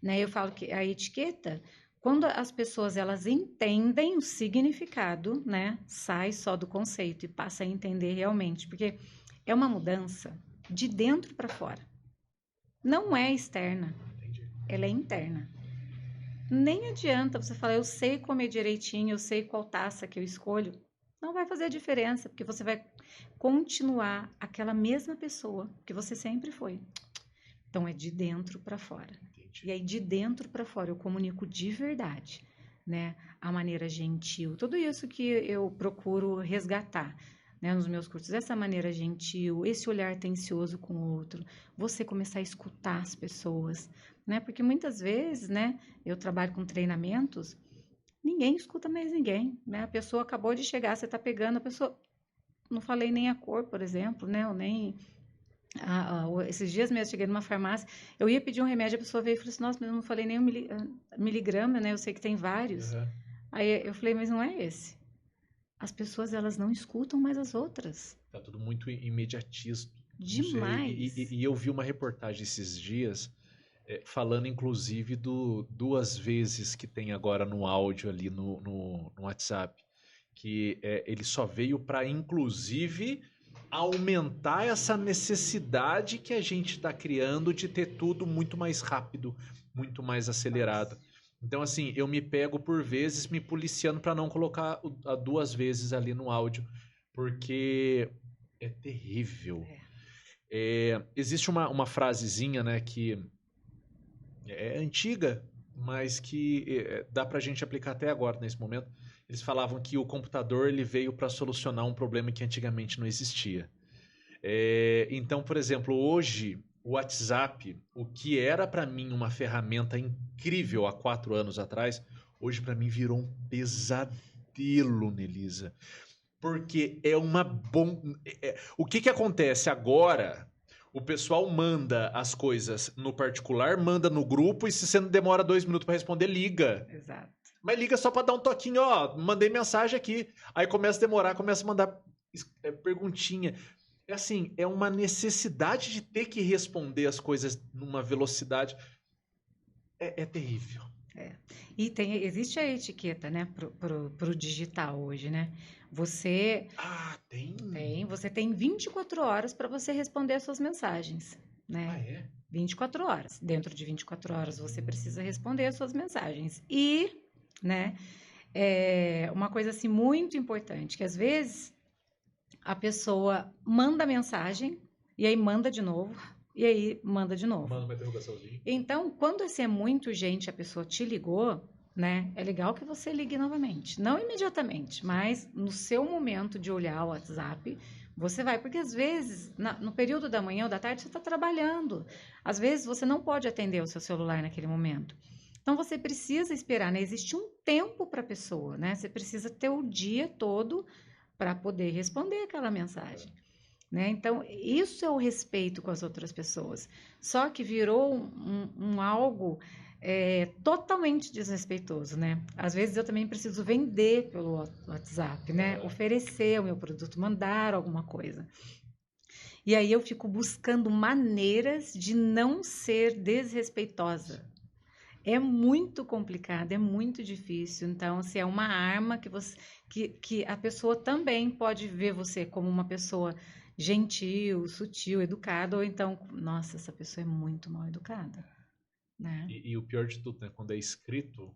né? Eu falo que a etiqueta, quando as pessoas elas entendem o significado, né, sai só do conceito e passa a entender realmente, porque é uma mudança de dentro para fora. Não é externa, ela é interna. Nem adianta você falar, eu sei comer direitinho, eu sei qual taça que eu escolho. Não vai fazer diferença, porque você vai continuar aquela mesma pessoa que você sempre foi. Então, é de dentro para fora. E aí, de dentro para fora, eu comunico de verdade, né? A maneira gentil, tudo isso que eu procuro resgatar, né, nos meus cursos. Essa maneira gentil, esse olhar atencioso com o outro, você começar a escutar as pessoas, né? Porque muitas vezes, né, eu trabalho com treinamentos, ninguém escuta mais ninguém, né? A pessoa acabou de chegar, você está pegando, a pessoa... Não falei nem a cor, por exemplo, né? Ou nem... esses dias mesmo, cheguei numa farmácia, eu ia pedir um remédio, a pessoa veio e falou assim, nossa, mas eu não falei nem miligrama, né? Eu sei que tem vários. Aí eu falei, mas não é esse. As pessoas, elas não escutam mais as outras. Tá tudo muito imediatista. Demais. E eu vi uma reportagem esses dias, falando inclusive do 2 vezes que tem agora no áudio ali no WhatsApp, que ele só veio para, inclusive, aumentar essa necessidade que a gente está criando de ter tudo muito mais rápido, muito mais acelerado. Então, assim, eu me pego por vezes me policiando para não colocar 2 vezes ali no áudio, porque é terrível. Existe uma frasezinha, né, que é antiga, mas que dá pra gente aplicar até agora, nesse momento. Eles falavam que o computador ele veio para solucionar um problema que antigamente não existia. Então, por exemplo, hoje o WhatsApp, o que era para mim uma ferramenta incrível há 4 anos atrás, hoje para mim virou um pesadelo, Nelisa. Porque é uma o que acontece agora? O pessoal manda as coisas no particular, manda no grupo, e se você não demora 2 minutos para responder, liga. Exato. Mas liga só para dar um toquinho, ó, mandei mensagem aqui. Aí começa a demorar, começa a mandar perguntinha. É assim, é uma necessidade de ter que responder as coisas numa velocidade. É terrível. E existe a etiqueta, né, pro digital hoje, né? Você você tem 24 horas para você responder as suas mensagens, né? 24 horas. Dentro de 24 horas você precisa responder as suas mensagens. E, né, uma coisa assim muito importante, que às vezes a pessoa manda mensagem e aí manda de novo, e aí manda de novo. Manda uma interrogaçãozinha. Então, quando é muito urgente, a pessoa te ligou, né? É legal que você ligue novamente. Não imediatamente, mas no seu momento de olhar o WhatsApp, você vai. Porque às vezes, no período da manhã ou da tarde, você está trabalhando. Às vezes, você não pode atender o seu celular naquele momento. Então, você precisa esperar, né? Existe um tempo para a pessoa, né? Você precisa ter o dia todo para poder responder aquela mensagem. Né? Então, isso é o respeito com as outras pessoas. Só que virou algo totalmente desrespeitoso, né? Às vezes eu também preciso vender pelo WhatsApp, né? Oferecer o meu produto, mandar alguma coisa. E aí eu fico buscando maneiras de não ser desrespeitosa. É muito complicado, é muito difícil. Então, se é uma arma que a pessoa também pode ver você como uma pessoa gentil, sutil, educada, ou então, nossa, essa pessoa é muito mal educada, né? E o pior de tudo, né? Quando é escrito,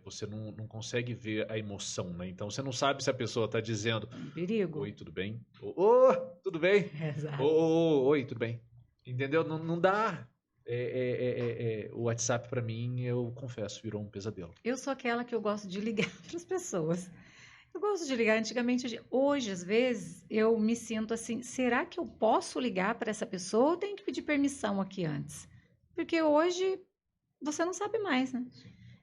você não consegue ver a emoção, né? Então você não sabe se a pessoa está dizendo Perigo. oi, tudo bem? Ô, tudo bem? Exato. Oi, tudo bem? Entendeu? Não dá. O WhatsApp para mim, eu confesso, virou um pesadelo. Eu sou aquela que eu gosto de ligar para as pessoas. Eu gosto de ligar antigamente. Hoje, às vezes, eu me sinto assim, será que eu posso ligar para essa pessoa ou tenho que pedir permissão aqui antes? Porque hoje você não sabe mais, né?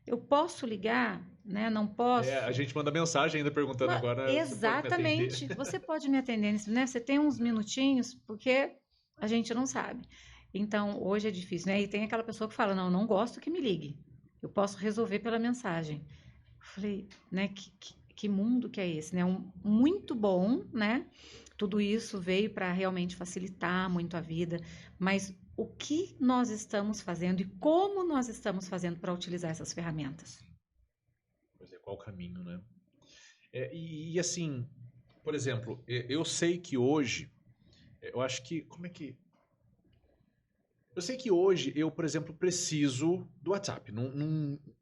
Eu posso ligar, né? Não posso. A gente manda mensagem ainda perguntando agora. Exatamente. Você pode me atender, né? Você tem uns minutinhos, porque a gente não sabe. Então, hoje é difícil, né? E tem aquela pessoa que fala, não gosto que me ligue. Eu posso resolver pela mensagem. Eu falei, né? Que mundo que é esse, né? Muito bom, né? Tudo isso veio para realmente facilitar muito a vida, mas o que nós estamos fazendo e como nós estamos fazendo para utilizar essas ferramentas? Pois é, qual o caminho, né? E assim, por exemplo, eu sei que hoje, eu acho que, eu sei que hoje eu, por exemplo, preciso do WhatsApp.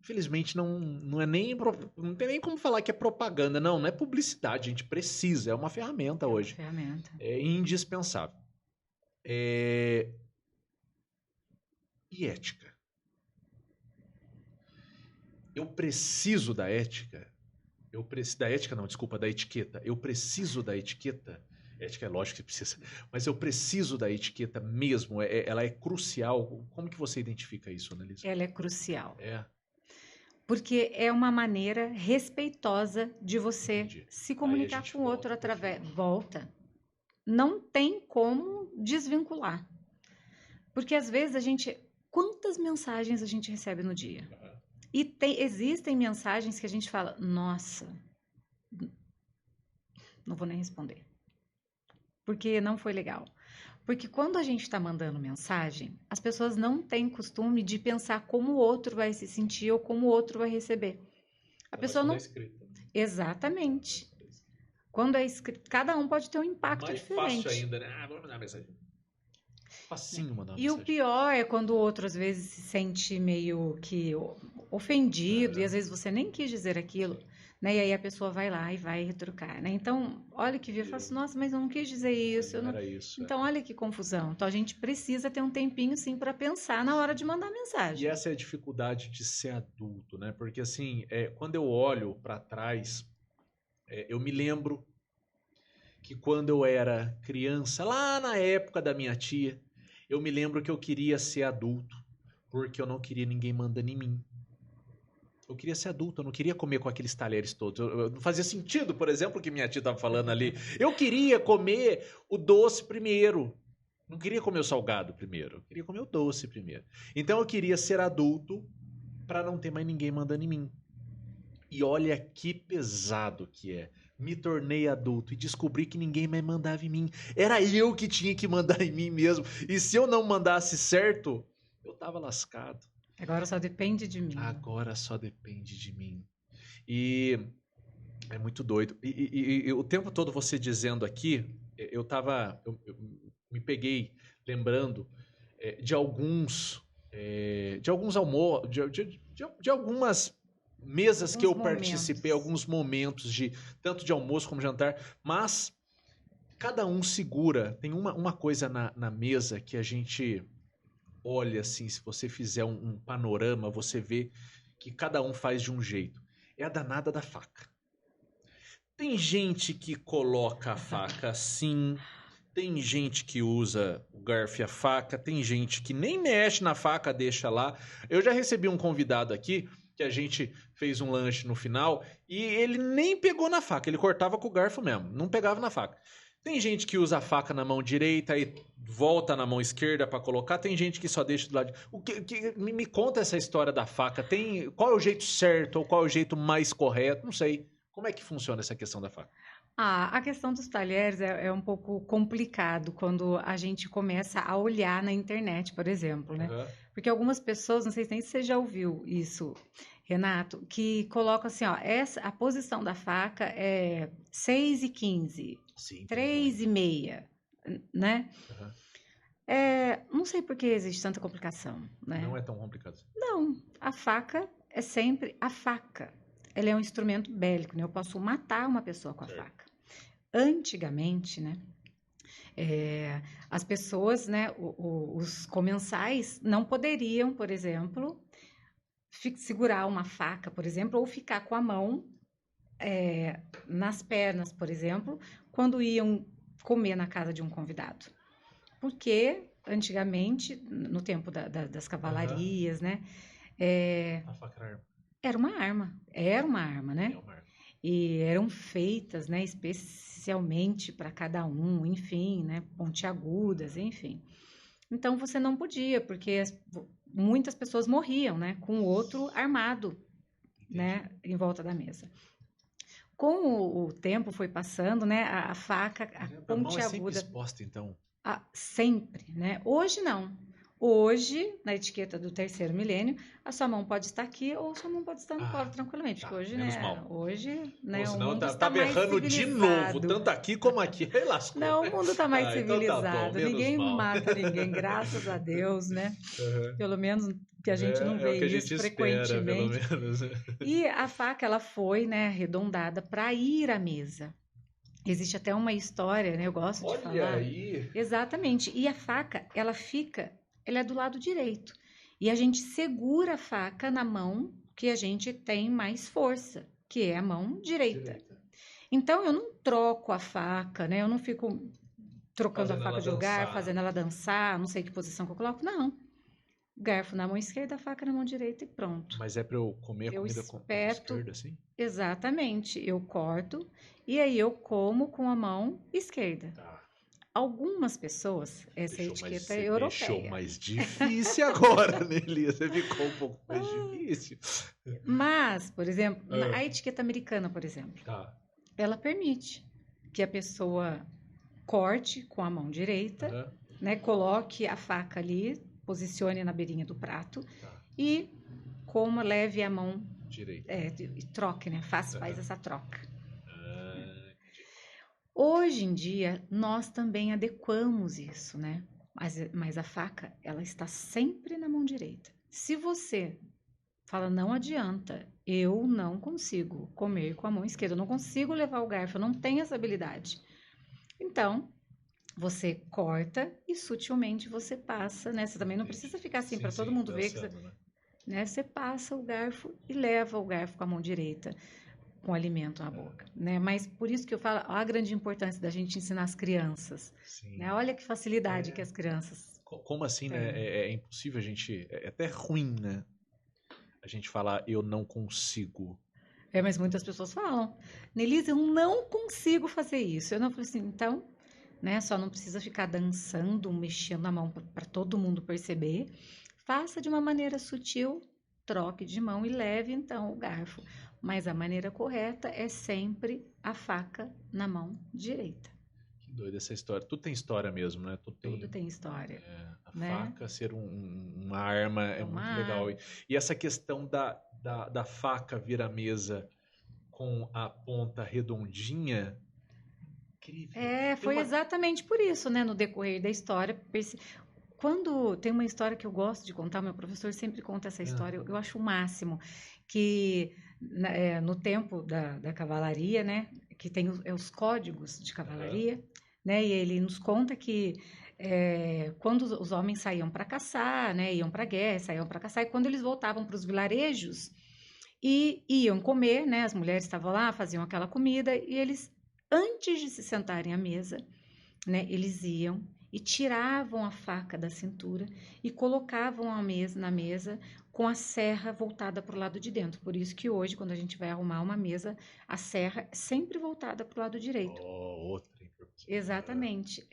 Infelizmente não é nem não tem nem como falar que é propaganda, não é publicidade, a gente precisa, é uma ferramenta hoje. É indispensável. E ética. Eu preciso da ética. Da ética não, desculpa, da etiqueta. Eu preciso da etiqueta. Ética é lógico que precisa, mas eu preciso da etiqueta mesmo, ela é crucial. Como que você identifica isso, Annelise? Ela é crucial. Porque é uma maneira respeitosa de você se comunicar com o outro através... Volta. Não tem como desvincular. Porque às vezes quantas mensagens a gente recebe no dia? E existem mensagens que a gente fala, nossa, não vou nem responder. Porque não foi legal. Porque quando a gente está mandando mensagem, as pessoas não têm costume de pensar como o outro vai se sentir ou como o outro vai receber. A pessoa não... Exatamente. Quando é escrito, cada um pode ter um impacto diferente. Mais fácil ainda, né? Vamos mandar uma mensagem. Facinho mandar uma mensagem. E o pior é quando o outro, às vezes, se sente meio que ofendido e às vezes você nem quis dizer aquilo. Né? E aí a pessoa vai lá e vai retrucar, né? Então, olha que eu falo assim, nossa, mas eu não quis dizer isso. Então, olha que confusão. Então, a gente precisa ter um tempinho, sim, para pensar na hora de mandar mensagem. E essa é a dificuldade de ser adulto, né? Porque, assim, quando eu olho para trás, eu me lembro que quando eu era criança, lá na época da minha tia, eu me lembro que eu queria ser adulto, porque eu não queria ninguém mandando em mim. Eu queria ser adulto, eu não queria comer com aqueles talheres todos. Não fazia sentido, por exemplo, o que minha tia estava falando ali. Eu queria comer o doce primeiro. Não queria comer o salgado primeiro. Eu queria comer o doce primeiro. Então eu queria ser adulto para não ter mais ninguém mandando em mim. E olha que pesado que é. Me tornei adulto e descobri que ninguém mais mandava em mim. Era eu que tinha que mandar em mim mesmo. E se eu não mandasse certo, eu tava lascado. Agora só depende de mim. Agora só depende de mim. E é muito doido. E o tempo todo você dizendo aqui, eu me peguei lembrando de alguns almoços, de algumas mesas que eu participei, alguns momentos tanto de almoço como jantar, mas cada um segura. Tem uma coisa na mesa que a gente olha assim, se você fizer um panorama, você vê que cada um faz de um jeito. É a danada da faca. Tem gente que coloca a faca assim, tem gente que usa o garfo e a faca, tem gente que nem mexe na faca, deixa lá. Eu já recebi um convidado aqui, que a gente fez um lanche no final, e ele nem pegou na faca, ele cortava com o garfo mesmo, não pegava na faca. Tem gente que usa a faca na mão direita e volta na mão esquerda para colocar. Tem gente que só deixa do lado. Me conta essa história da faca. Qual é o jeito certo ou qual é o jeito mais correto? Não sei. Como é que funciona essa questão da faca? A questão dos talheres é um pouco complicado quando a gente começa a olhar na internet, por exemplo, né? Uhum. Porque algumas pessoas, não sei nem se você já ouviu isso, Renato, que colocam assim, ó, a posição da faca é 6:15, Sim. 3:30, né? Uhum. Não sei por que existe tanta complicação, né? Não é tão complicado. Não, a faca é sempre a faca. Ela é um instrumento bélico, né? Eu posso matar uma pessoa com a faca. Antigamente, né? As pessoas, né? Os comensais não poderiam, por exemplo, segurar uma faca, por exemplo, ou ficar com a mão nas pernas, por exemplo, quando iam comer na casa de um convidado. Porque antigamente, no tempo das cavalarias, né? A faca Era uma arma, né? é uma arma. E eram feitas, né, especialmente para cada um, enfim, né, pontiagudas, enfim. Então você não podia, porque muitas pessoas morriam, né, com o outro armado, né, em volta da mesa. Com o tempo foi passando, né, a faca, a pontiaguda. A mão é sempre exposta, então. Sempre, né? Hoje não. Hoje, na etiqueta do terceiro milênio, a sua mão pode estar aqui ou a sua mão pode estar no colo tranquilamente. Porque hoje, menos né? mal. Hoje, né? Ou O senão mundo tá está mais berrando de novo, tanto aqui como aqui. Aí lascou. Não, o mundo está mais civilizado. Então tá bom, menos Ninguém mal. mata ninguém, graças a Deus, né? Uhum. Pelo menos que a gente não vê o que a isso gente frequentemente. Espera, pelo menos. E a faca, ela foi, né, arredondada para ir à mesa. Existe até uma história, né? Eu gosto de falar. Olha aí. Exatamente. E a faca, ela é do lado direito. E a gente segura a faca na mão que a gente tem mais força, que é a mão direita. Então, eu não troco a faca, né? Eu não fico trocando Fazendo a faca ela de lugar, dançar. fazendo ela dançar, não sei que posição que eu coloco. Não. Garfo na mão esquerda, a faca na mão direita e pronto. Mas é pra eu comer a comida com a esquerda, assim? Exatamente. Eu corto e aí eu como com a mão esquerda. Tá. Algumas pessoas, essa etiqueta é europeia. Deixou mais difícil agora, né, Elisa? Ficou um pouco mais difícil. Mas, por exemplo, a etiqueta americana, por exemplo, ela permite que a pessoa corte com a mão direita, né, coloque a faca ali, posicione na beirinha do prato e como leve a mão direita. E troque, né? Faz essa troca. Hoje em dia, nós também adequamos isso, né? Mas a faca, ela está sempre na mão direita. Se você fala, não adianta, eu não consigo comer com a mão esquerda, eu não consigo levar o garfo, eu não tenho essa habilidade. Então, você corta e sutilmente você passa, né? Você também não precisa ficar assim para todo mundo ver que você, né? Você passa o garfo e leva o garfo com a mão direita, com o alimento na boca, né? Mas por isso que eu falo a grande importância da gente ensinar as crianças, né? Olha que facilidade que as crianças Como assim, né? É impossível a gente... É até ruim, né? A gente falar, eu não consigo. Mas muitas pessoas falam, Nelise, eu não consigo fazer isso. Eu não falei assim, então, né? Só não precisa ficar dançando, mexendo a mão para todo mundo perceber. Faça de uma maneira sutil, troque de mão e leve então o garfo. Mas a maneira correta é sempre a faca na mão direita. Que doida essa história. Tudo tem história mesmo, né? Tudo tem história. A faca ser uma arma é muito legal. E essa questão da faca vir à mesa com a ponta redondinha... Incrível. Foi exatamente por isso, né? No decorrer da história... Quando tem uma história que eu gosto de contar, meu professor sempre conta essa história, eu acho o máximo, que no tempo da cavalaria, né, que tem os códigos de cavalaria, né, e ele nos conta que quando os homens saíam para caçar, né, iam para a guerra, saíam para caçar, e quando eles voltavam para os vilarejos e iam comer, né, as mulheres estavam lá, faziam aquela comida, e eles, antes de se sentarem à mesa, né, eles iam e tiravam a faca da cintura e colocavam na mesa com a serra voltada para o lado de dentro. Por isso que hoje, quando a gente vai arrumar uma mesa, a serra é sempre voltada para o lado direito. Outra Exatamente.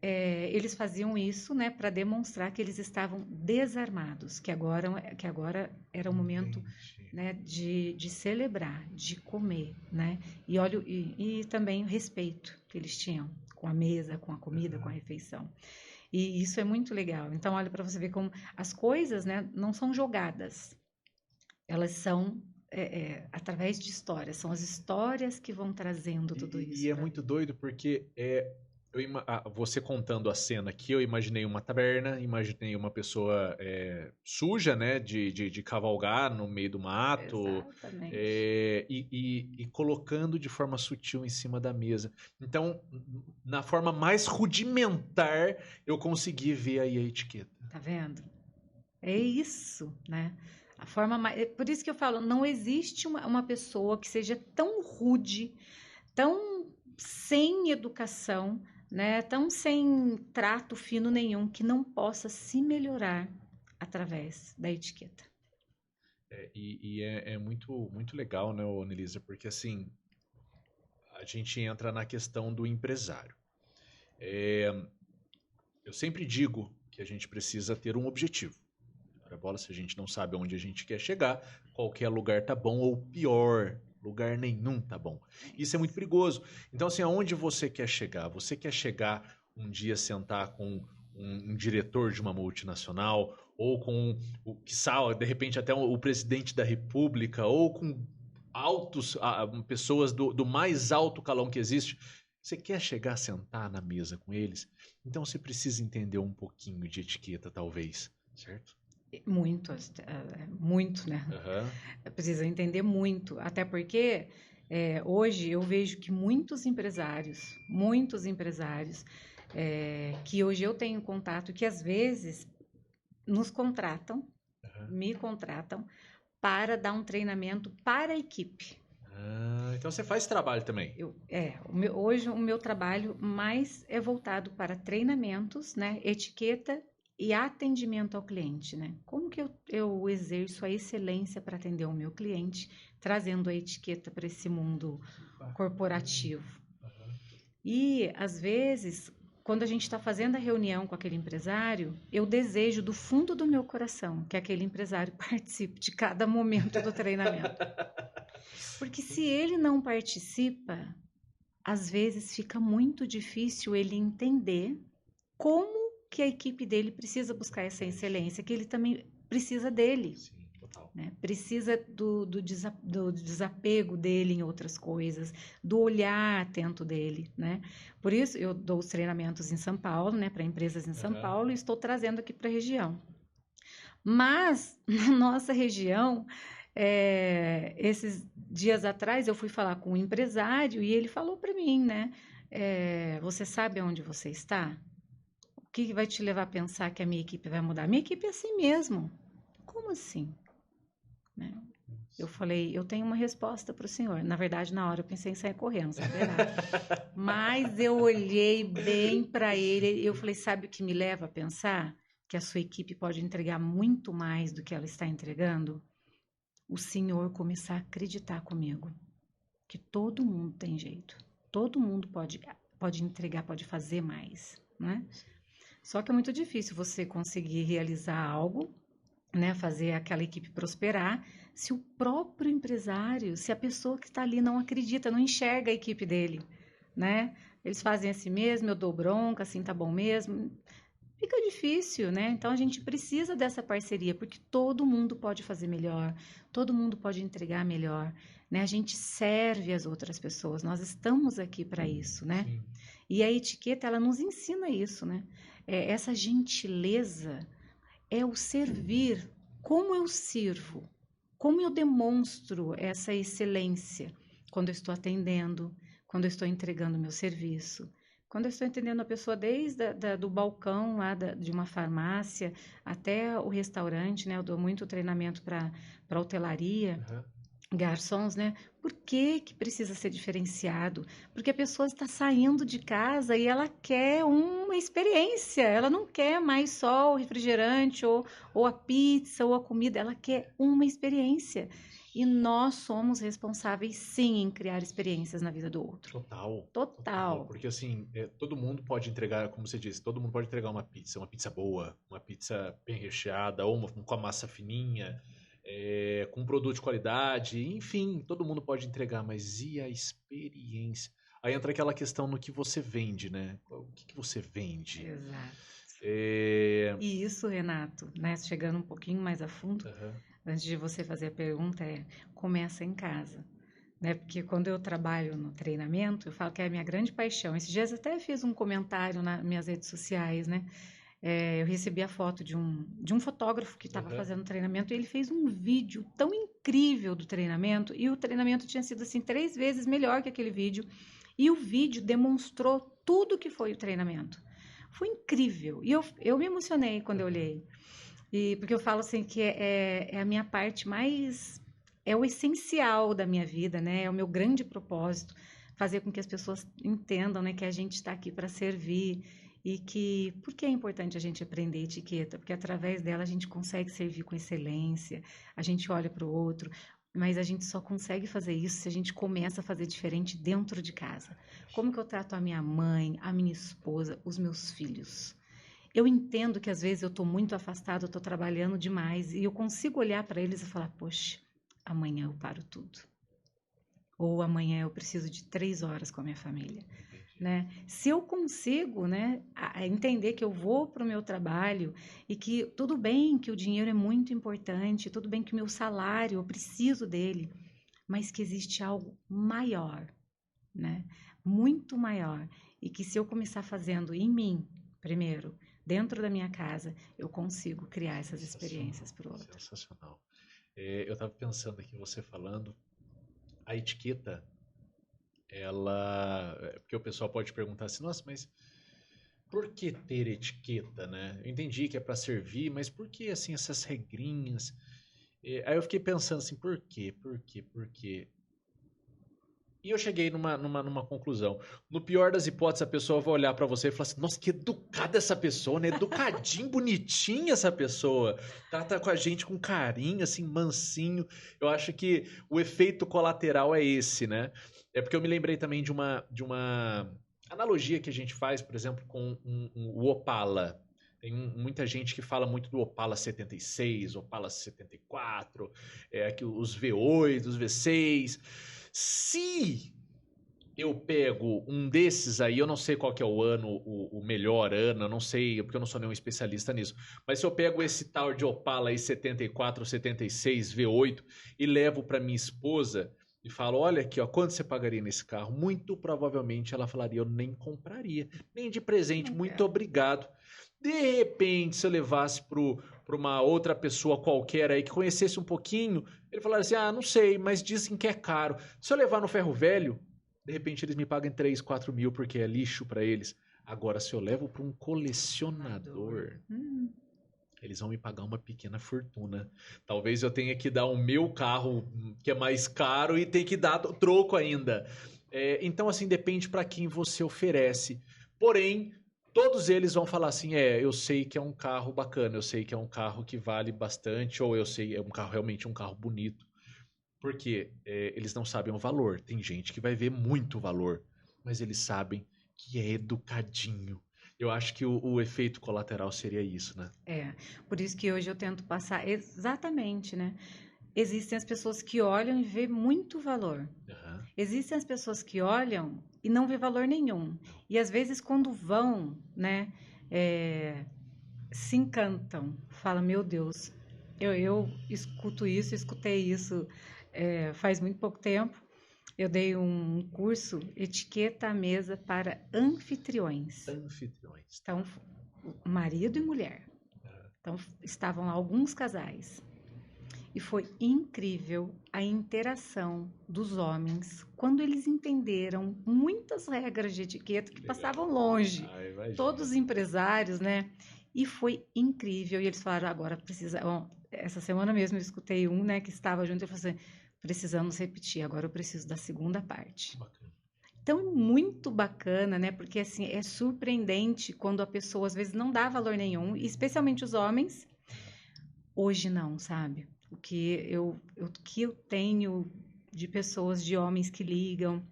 Eles faziam isso, né, para demonstrar que eles estavam desarmados, que agora era o momento, né, de celebrar, de comer, né? E olha, e também o respeito que eles tinham com a mesa, com a comida, com a refeição. E isso é muito legal. Então, olha para você ver como as coisas, né, não são jogadas, elas são através de histórias, são as histórias que vão trazendo tudo isso. E é muito doido porque você contando a cena aqui, eu imaginei uma taberna, imaginei uma pessoa suja, né, de cavalgar no meio do mato, Exatamente. E colocando de forma sutil em cima da mesa. Então, na forma mais rudimentar, eu consegui ver aí a etiqueta. Tá vendo? É isso, né? A forma mais... Por isso que eu falo, não existe uma pessoa que seja tão rude, tão sem educação, né? Tão sem trato fino nenhum, que não possa se melhorar através da etiqueta. É muito, muito legal, né, Nelisa? Porque assim, a gente entra na questão do empresário. Eu sempre digo que a gente precisa ter um objetivo. Ora, bola, se a gente não sabe onde a gente quer chegar, qualquer lugar tá bom, ou pior, lugar nenhum tá bom. Isso é muito perigoso. Então, assim, aonde você quer chegar? Você quer chegar um dia sentar com um diretor de uma multinacional, ou com, quiçá, de repente, até o presidente da república, ou com pessoas do mais alto calão que existe. Você quer chegar a sentar na mesa com eles? Então você precisa entender um pouquinho de etiqueta, talvez, certo? Muito, muito, né? Precisa entender muito, até porque hoje eu vejo que muitos empresários, que hoje eu tenho contato, que às vezes nos contratam, me contratam para dar um treinamento para a equipe. Então você faz trabalho também? Hoje o meu trabalho mais é voltado para treinamentos, né, etiqueta e atendimento ao cliente, né? Como que eu exerço a excelência para atender o meu cliente, trazendo a etiqueta para esse mundo corporativo. E, às vezes, quando a gente está fazendo a reunião com aquele empresário, eu desejo do fundo do meu coração que aquele empresário participe de cada momento do treinamento. Porque se ele não participa, às vezes fica muito difícil ele entender como que a equipe dele precisa buscar essa excelência, que ele também precisa dele. Sim, total. Né? Precisa do desapego dele em outras coisas, do olhar atento dele, né? Por isso, eu dou os treinamentos em São Paulo, né, para empresas em São Paulo, e estou trazendo aqui para a região. Mas, na nossa região, esses dias atrás, eu fui falar com um empresário e ele falou para mim, né? Você sabe onde você está? O que vai te levar a pensar que a minha equipe vai mudar? Minha equipe é assim mesmo. Como assim? Né? Eu falei, eu tenho uma resposta para o senhor. Na verdade, na hora eu pensei em sair correndo, sabe? Mas eu olhei bem para ele e eu falei, sabe o que me leva a pensar? Que a sua equipe pode entregar muito mais do que ela está entregando? O senhor começar a acreditar comigo que todo mundo tem jeito. Todo mundo pode entregar, pode fazer mais, né? Só que é muito difícil você conseguir realizar algo, né, fazer aquela equipe prosperar, se o próprio empresário, se a pessoa que está ali não acredita, não enxerga a equipe dele, né? Eles fazem assim mesmo, eu dou bronca, assim tá bom mesmo. Fica difícil, né? Então a gente precisa dessa parceria, porque todo mundo pode fazer melhor, todo mundo pode entregar melhor, né? A gente serve as outras pessoas, nós estamos aqui para isso, né? Sim. E a etiqueta, ela nos ensina isso, né? Essa gentileza é o servir. Como eu sirvo? Como eu demonstro essa excelência quando eu estou atendendo, quando eu estou entregando meu serviço? Quando eu estou entendendo a pessoa desde do balcão lá de uma farmácia até o restaurante, né? Eu dou muito treinamento para hotelaria, garçons, né? Por que precisa ser diferenciado? Porque a pessoa está saindo de casa e ela quer uma experiência, ela não quer mais só o refrigerante ou a pizza ou a comida, ela quer uma experiência. E nós somos responsáveis, sim, em criar experiências na vida do outro. Total. Porque assim, todo mundo pode entregar, como você disse, todo mundo pode entregar uma pizza boa, uma pizza bem recheada, ou com a massa fininha, com um produto de qualidade, enfim, todo mundo pode entregar, mas e a experiência? Aí entra aquela questão no que você vende, né? O que você vende? Exato. E isso, Renato, né, chegando um pouquinho mais a fundo, antes de você fazer a pergunta, começa em casa. Né? Porque quando eu trabalho no treinamento, eu falo que é a minha grande paixão. Esses dias até fiz um comentário nas minhas redes sociais, né? Eu recebi a foto de um fotógrafo que estava fazendo treinamento e ele fez um vídeo tão incrível do treinamento e o treinamento tinha sido assim 3 vezes melhor que aquele vídeo e o vídeo demonstrou tudo que foi o treinamento. Foi incrível e eu me emocionei quando eu olhei. Porque eu falo assim que é a minha parte mais... É o essencial da minha vida, né? É o meu grande propósito, fazer com que as pessoas entendam, né, que a gente está aqui para servir e que... Por que é importante a gente aprender etiqueta? Porque através dela a gente consegue servir com excelência, a gente olha para o outro, mas a gente só consegue fazer isso se a gente começa a fazer diferente dentro de casa. Como que eu trato a minha mãe, a minha esposa, os meus filhos? Eu entendo que às vezes eu estou muito afastada, eu estou trabalhando demais e eu consigo olhar para eles e falar, poxa, amanhã eu paro tudo. Ou amanhã eu preciso de 3 horas com a minha família. Né? Se eu consigo, né, entender que eu vou para o meu trabalho e que tudo bem que o dinheiro é muito importante, tudo bem que o meu salário, eu preciso dele, mas que existe algo maior, né? Muito maior. E que se eu começar fazendo em mim, primeiro, dentro da minha casa, eu consigo criar essas experiências para o outro. Sensacional. Eu estava pensando aqui, você falando, a etiqueta, porque o pessoal pode perguntar assim, nossa, mas por que ter etiqueta, né? Eu entendi que é para servir, mas por que, assim, essas regrinhas? Aí eu fiquei pensando assim, por quê? E eu cheguei numa conclusão. No pior das hipóteses, a pessoa vai olhar pra você e falar assim, nossa, que educada essa pessoa, né? Educadinho, bonitinha essa pessoa. Trata com a gente com carinho, assim, mansinho. Eu acho que o efeito colateral é esse, né? É porque eu me lembrei também de uma analogia que a gente faz, por exemplo, com o Opala. Tem muita gente que fala muito do Opala 76, Opala 74, aqui os V8, os V6... Se eu pego um desses aí, eu não sei qual que é o ano, o melhor ano, eu não sei, porque eu não sou nenhum especialista nisso, mas se eu pego esse tal de Opala aí 74, 76, V8 e levo para minha esposa e falo, olha aqui, ó, quanto você pagaria nesse carro? Muito provavelmente ela falaria, eu nem compraria, nem de presente, muito obrigado. De repente, se eu levasse para uma outra pessoa qualquer aí que conhecesse um pouquinho, ele falaria assim, não sei, mas dizem que é caro. Se eu levar no ferro velho, de repente eles me pagam 3, 4 mil porque é lixo para eles. Agora, se eu levo para um colecionador, eles vão me pagar uma pequena fortuna. Talvez eu tenha que dar o meu carro, que é mais caro, e tenha que dar troco ainda. Então, assim, depende para quem você oferece. Porém, todos eles vão falar assim, eu sei que é um carro bacana, eu sei que é um carro que vale bastante, ou eu sei, é um carro realmente um carro bonito. Porque eles não sabem o valor. Tem gente que vai ver muito valor, mas eles sabem que é educadinho. Eu acho que o efeito colateral seria isso, né? Por isso que hoje eu tento passar exatamente, né? Existem as pessoas que olham e vê muito valor. Existem as pessoas que olham e não vê valor nenhum. E às vezes quando vão, né, se encantam. Falam, meu Deus, eu escutei isso faz muito pouco tempo. Eu dei um curso Etiqueta à Mesa para anfitriões. Então, marido e mulher. Então, estavam lá alguns casais. E foi incrível a interação dos homens quando eles entenderam muitas regras de etiqueta que passavam longe. Todos os empresários, né? E foi incrível. E eles falaram, agora precisa... Bom, essa semana mesmo eu escutei um, né, que estava junto e falou assim, precisamos repetir, agora eu preciso da segunda parte. Bacana. Então, muito bacana, né? Porque, assim, é surpreendente quando a pessoa, às vezes, não dá valor nenhum, especialmente os homens. Hoje não, sabe? que eu tenho de pessoas, de homens que ligam,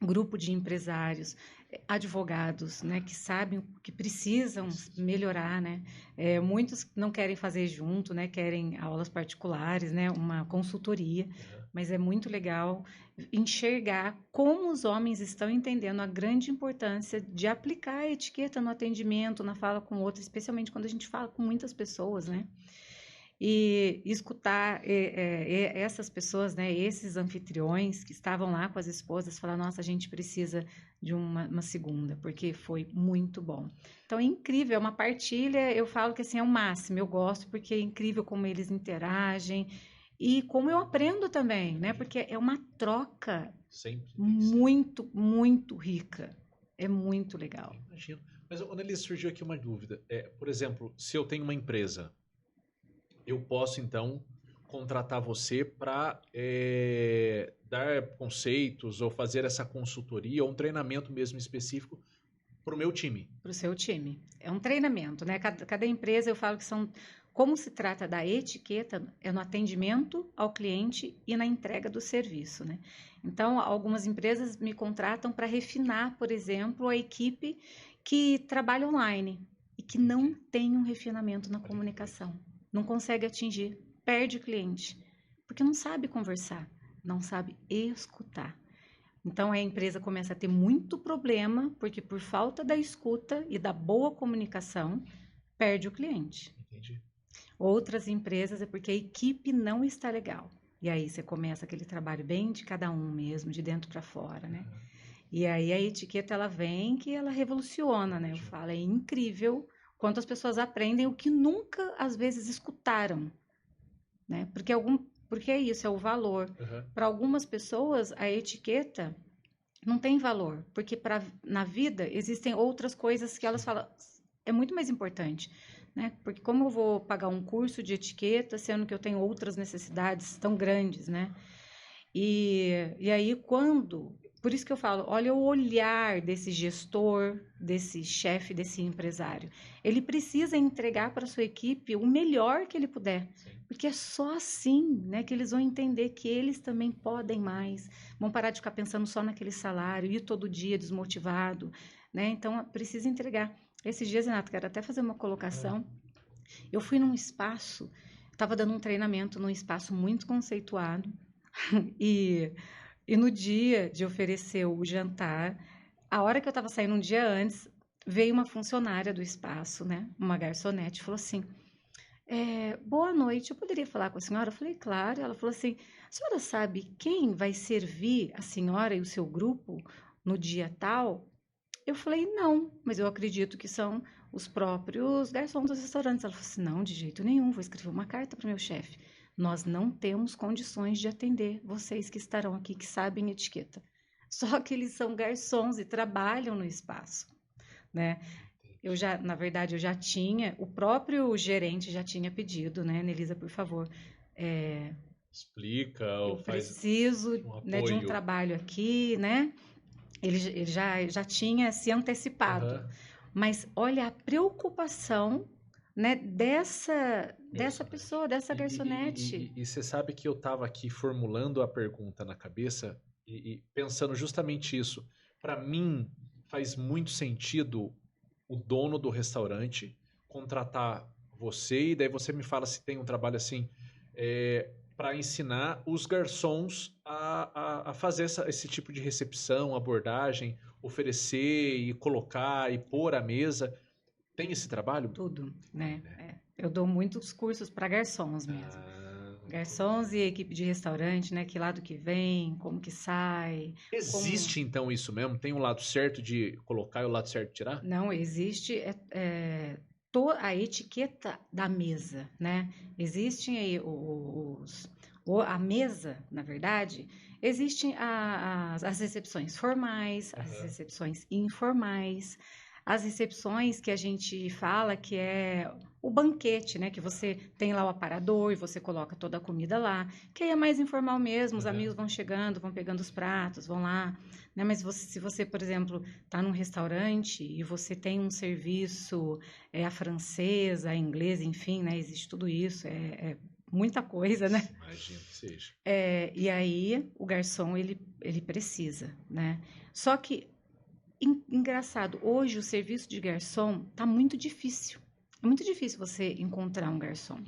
grupo de empresários, advogados, né, que sabem que precisam melhorar, né? Muitos não querem fazer junto, né? Querem aulas particulares, né? Uma consultoria, mas é muito legal enxergar como os homens estão entendendo a grande importância de aplicar a etiqueta no atendimento, na fala com outros, especialmente quando a gente fala com muitas pessoas, né? E escutar essas pessoas, né, esses anfitriões que estavam lá com as esposas, falar, nossa, a gente precisa de uma segunda, porque foi muito bom. Então, é incrível, é uma partilha, eu falo que assim, é o máximo, eu gosto, porque é incrível como eles interagem e como eu aprendo também, né, porque é uma troca muito, muito rica, é muito legal. Imagino. Mas, Annelise, surgiu aqui uma dúvida. Por exemplo, se eu tenho uma empresa, eu posso, então, contratar você para dar conceitos ou fazer essa consultoria ou um treinamento mesmo específico para o meu time. Para o seu time. É um treinamento, né? Cada empresa, eu falo que são... Como se trata da etiqueta, é no atendimento ao cliente e na entrega do serviço, né? Então, algumas empresas me contratam para refinar, por exemplo, a equipe que trabalha online e que não tem um refinamento na comunicação. Não consegue atingir, perde o cliente, porque não sabe conversar, não sabe escutar. Então, a empresa começa a ter muito problema, porque por falta da escuta e da boa comunicação, perde o cliente. Entendi. Outras empresas é porque a equipe não está legal. E aí você começa aquele trabalho bem de cada um mesmo, de dentro para fora, né? E aí a etiqueta, ela vem que ela revoluciona, né? Eu falo, é incrível quanto as pessoas aprendem o que nunca, às vezes, escutaram, né? Porque é isso, é o valor. Para algumas pessoas, a etiqueta não tem valor, porque na vida existem outras coisas que elas falam, é muito mais importante, né? Porque como eu vou pagar um curso de etiqueta, sendo que eu tenho outras necessidades tão grandes, né? E aí, por isso que eu falo, olha o olhar desse gestor, desse chefe, desse empresário. Ele precisa entregar para a sua equipe o melhor que ele puder. Sim. Porque é só assim, né, que eles vão entender que eles também podem mais. Vão parar de ficar pensando só naquele salário, ir todo dia desmotivado, né? Então, precisa entregar. Esses dias, Renato, quero até fazer uma colocação. Eu fui num espaço, estava dando um treinamento num espaço muito conceituado, e no dia de oferecer o jantar, a hora que eu estava saindo um dia antes, veio uma funcionária do espaço, né? Uma garçonete, falou assim, boa noite, eu poderia falar com a senhora? Eu falei, claro. Ela falou assim, a senhora sabe quem vai servir a senhora e o seu grupo no dia tal? Eu falei, não, mas eu acredito que são os próprios garçons dos restaurantes. Ela falou assim, não, de jeito nenhum, vou escrever uma carta para o meu chefe. Nós não temos condições de atender vocês que estarão aqui, que sabem etiqueta. Só que eles são garçons e trabalham no espaço, né? Na verdade, eu já tinha, o próprio gerente já tinha pedido, né, Nelisa, por favor, explica, eu preciso, né, de um trabalho aqui, né? Ele já tinha se antecipado. Mas olha a preocupação, né, dessa pessoa, dessa garçonete. E você sabe que eu estava aqui formulando a pergunta na cabeça e pensando justamente isso. Para mim, faz muito sentido o dono do restaurante contratar você, e daí você me fala se tem um trabalho assim, para ensinar os garçons a fazer esse tipo de recepção, abordagem, oferecer e colocar e pôr à mesa. Tem esse trabalho? Tudo, né? Eu dou muitos cursos para garçons mesmo. Garçons e equipe de restaurante, né? Que lado que vem, como que sai. Existe então isso mesmo? Tem um lado certo de colocar e o lado certo de tirar? Não, existe a etiqueta da mesa, né? Existem aí a mesa, na verdade, existem as recepções formais, as recepções informais, as recepções que a gente fala que é o banquete, né? Que você tem lá o aparador e você coloca toda a comida lá, que aí é mais informal mesmo, os amigos vão chegando, vão pegando os pratos, vão lá, né? Mas se você, por exemplo, está num restaurante e você tem um serviço a francesa, a inglesa, enfim, né? Existe tudo isso, muita coisa, né? Imagino que seja. E aí o garçom, ele precisa, né? Só que, engraçado, hoje o serviço de garçom tá muito difícil. É muito difícil você encontrar um garçom.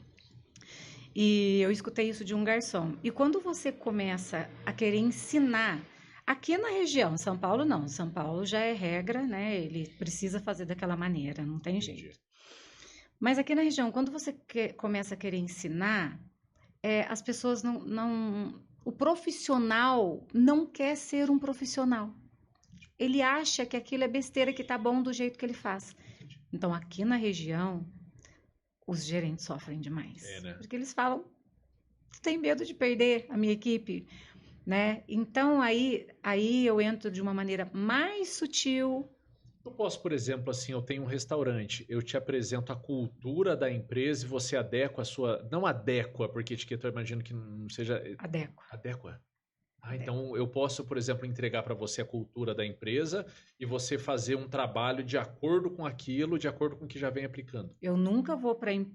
E eu escutei isso de um garçom. E quando você começa a querer ensinar, aqui na região, São Paulo não, São Paulo já é regra, né? Ele precisa fazer daquela maneira, não tem jeito. Mas aqui na região, quando você começa a querer ensinar, as pessoas o profissional não quer ser um profissional. Ele acha que aquilo é besteira, que tá bom do jeito que ele faz. Então, aqui na região, os gerentes sofrem demais. Né? Porque eles falam, tem medo de perder a minha equipe, né? Então, aí eu entro de uma maneira mais sutil. Eu posso, por exemplo, assim, eu tenho um restaurante, eu te apresento a cultura da empresa e você adequa a sua... Não adequa, porque etiqueta eu imagino que não seja... Adequa. Adequa. Então eu posso, por exemplo, entregar para você a cultura da empresa e você fazer um trabalho de acordo com aquilo, de acordo com o que já vem aplicando. Eu nunca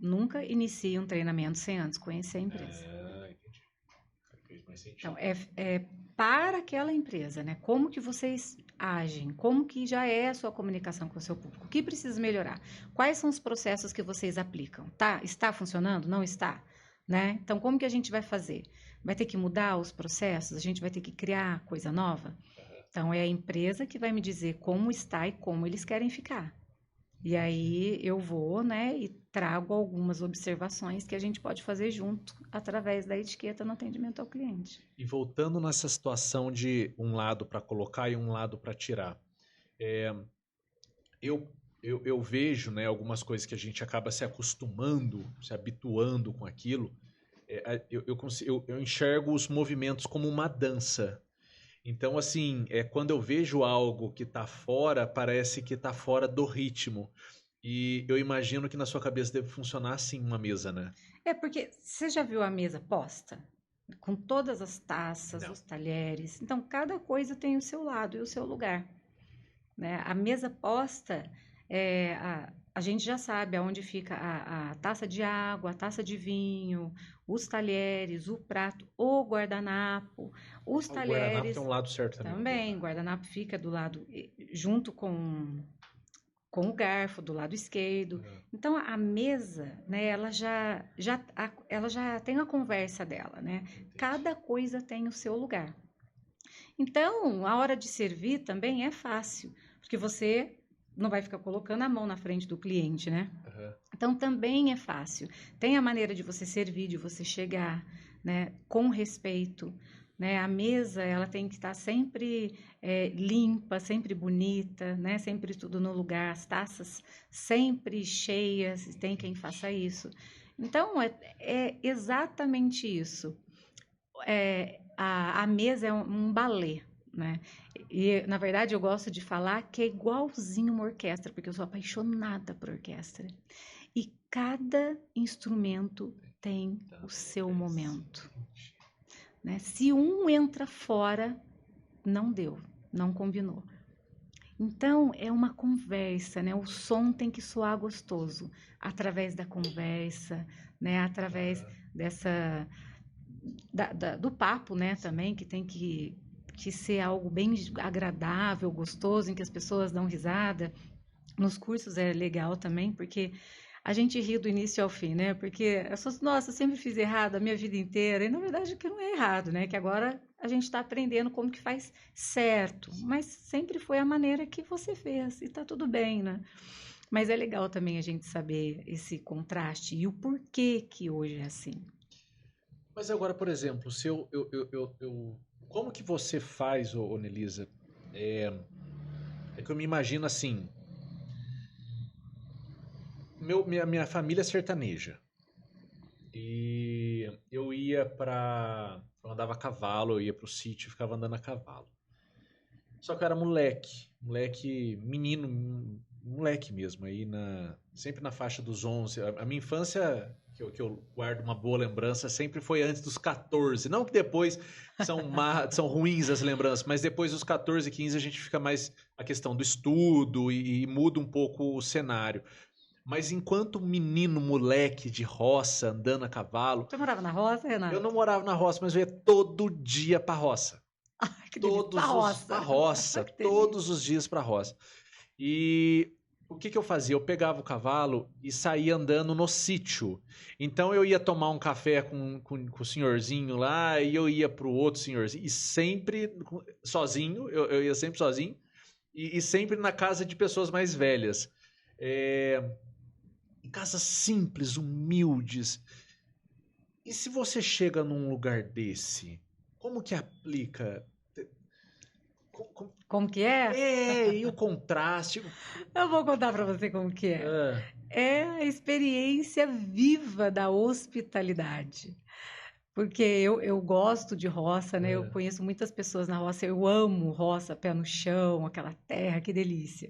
nunca inicio um treinamento sem antes conhecer a empresa. Entendi. Fez mais sentido. Então, para aquela empresa, né? Como que vocês agem? Como que já é a sua comunicação com o seu público? O que precisa melhorar? Quais são os processos que vocês aplicam? Está funcionando? Não está? Né? Então, como que a gente vai fazer? Vai ter que mudar os processos? A gente vai ter que criar coisa nova? Então, é a empresa que vai me dizer como está e como eles querem ficar. E aí, eu vou, né, e trago algumas observações que a gente pode fazer junto através da etiqueta no atendimento ao cliente. E voltando nessa situação de um lado para colocar e um lado para tirar, eu vejo, né, algumas coisas que a gente acaba se acostumando, se habituando com aquilo. Eu enxergo os movimentos como uma dança. Então, assim, quando eu vejo algo que está fora, parece que está fora do ritmo. E eu imagino que na sua cabeça deve funcionar assim uma mesa, né? Porque você já viu a mesa posta? Com todas as taças, os talheres. Então, cada coisa tem o seu lado e o seu lugar. Né? A mesa posta, a gente já sabe aonde fica a taça de água, a taça de vinho, os talheres, o prato, o guardanapo, os talheres. O guardanapo tem um lado certo também. Também, o guardanapo fica do lado, junto com o garfo, do lado esquerdo. Então, a mesa, né, ela já tem a conversa dela, né? Cada coisa tem o seu lugar. Então, a hora de servir também é fácil, porque você não vai ficar colocando a mão na frente do cliente, né? Então, também é fácil. Tem a maneira de você servir, de você chegar, né, com respeito, né? A mesa, ela tem que estar sempre limpa, sempre bonita, né? Sempre tudo no lugar, as taças sempre cheias, tem quem faça isso. Então, é exatamente isso. A mesa é um balé, né? E, na verdade, eu gosto de falar que é igualzinho uma orquestra, porque eu sou apaixonada por orquestra. E cada instrumento tem o seu momento. Né? Se um entra fora, não deu, não combinou. Então, é uma conversa, né? O som tem que soar gostoso, através da conversa, né? Através do papo, né? Também, que tem que ser algo bem agradável, gostoso, em que as pessoas dão risada. Nos cursos é legal também, porque a gente ri do início ao fim, né? Porque as pessoas, nossa, eu sempre fiz errado a minha vida inteira. E, na verdade, que não é errado, né? Que agora a gente está aprendendo como que faz certo. Mas sempre foi a maneira que você fez. E tá tudo bem, né? Mas é legal também a gente saber esse contraste e o porquê que hoje é assim. Mas agora, por exemplo, se como que você faz, Nelisa? É que eu me imagino assim... Minha família é sertaneja. E eu eu andava a cavalo, eu ia pro sítio e ficava andando a cavalo. Só que eu era moleque menino, moleque mesmo, aí sempre na faixa dos 11. A minha infância, que eu guardo uma boa lembrança, sempre foi antes dos 14. Não que depois são ruins as lembranças, mas depois dos 14, 15 a gente fica mais a questão do estudo e muda um pouco o cenário. Mas enquanto menino, moleque de roça, andando a cavalo... Você morava na roça, Renato? Eu não morava na roça, mas eu ia todo dia pra roça. Ai, que delícia. Pra roça. Pra roça, todos os dias pra roça. E o que eu fazia? Eu pegava o cavalo e saía andando no sítio. Então eu ia tomar um café com o senhorzinho lá, e eu ia pro outro senhorzinho, e sempre sozinho, eu ia sempre sozinho, e sempre na casa de pessoas mais velhas. Em casas simples, humildes. E se você chega num lugar desse, como que aplica? Como que é? E o contraste? Eu vou contar para você como que é. É a experiência viva da hospitalidade. Porque eu gosto de roça, né? Eu conheço muitas pessoas na roça, eu amo roça, pé no chão, aquela terra, que delícia.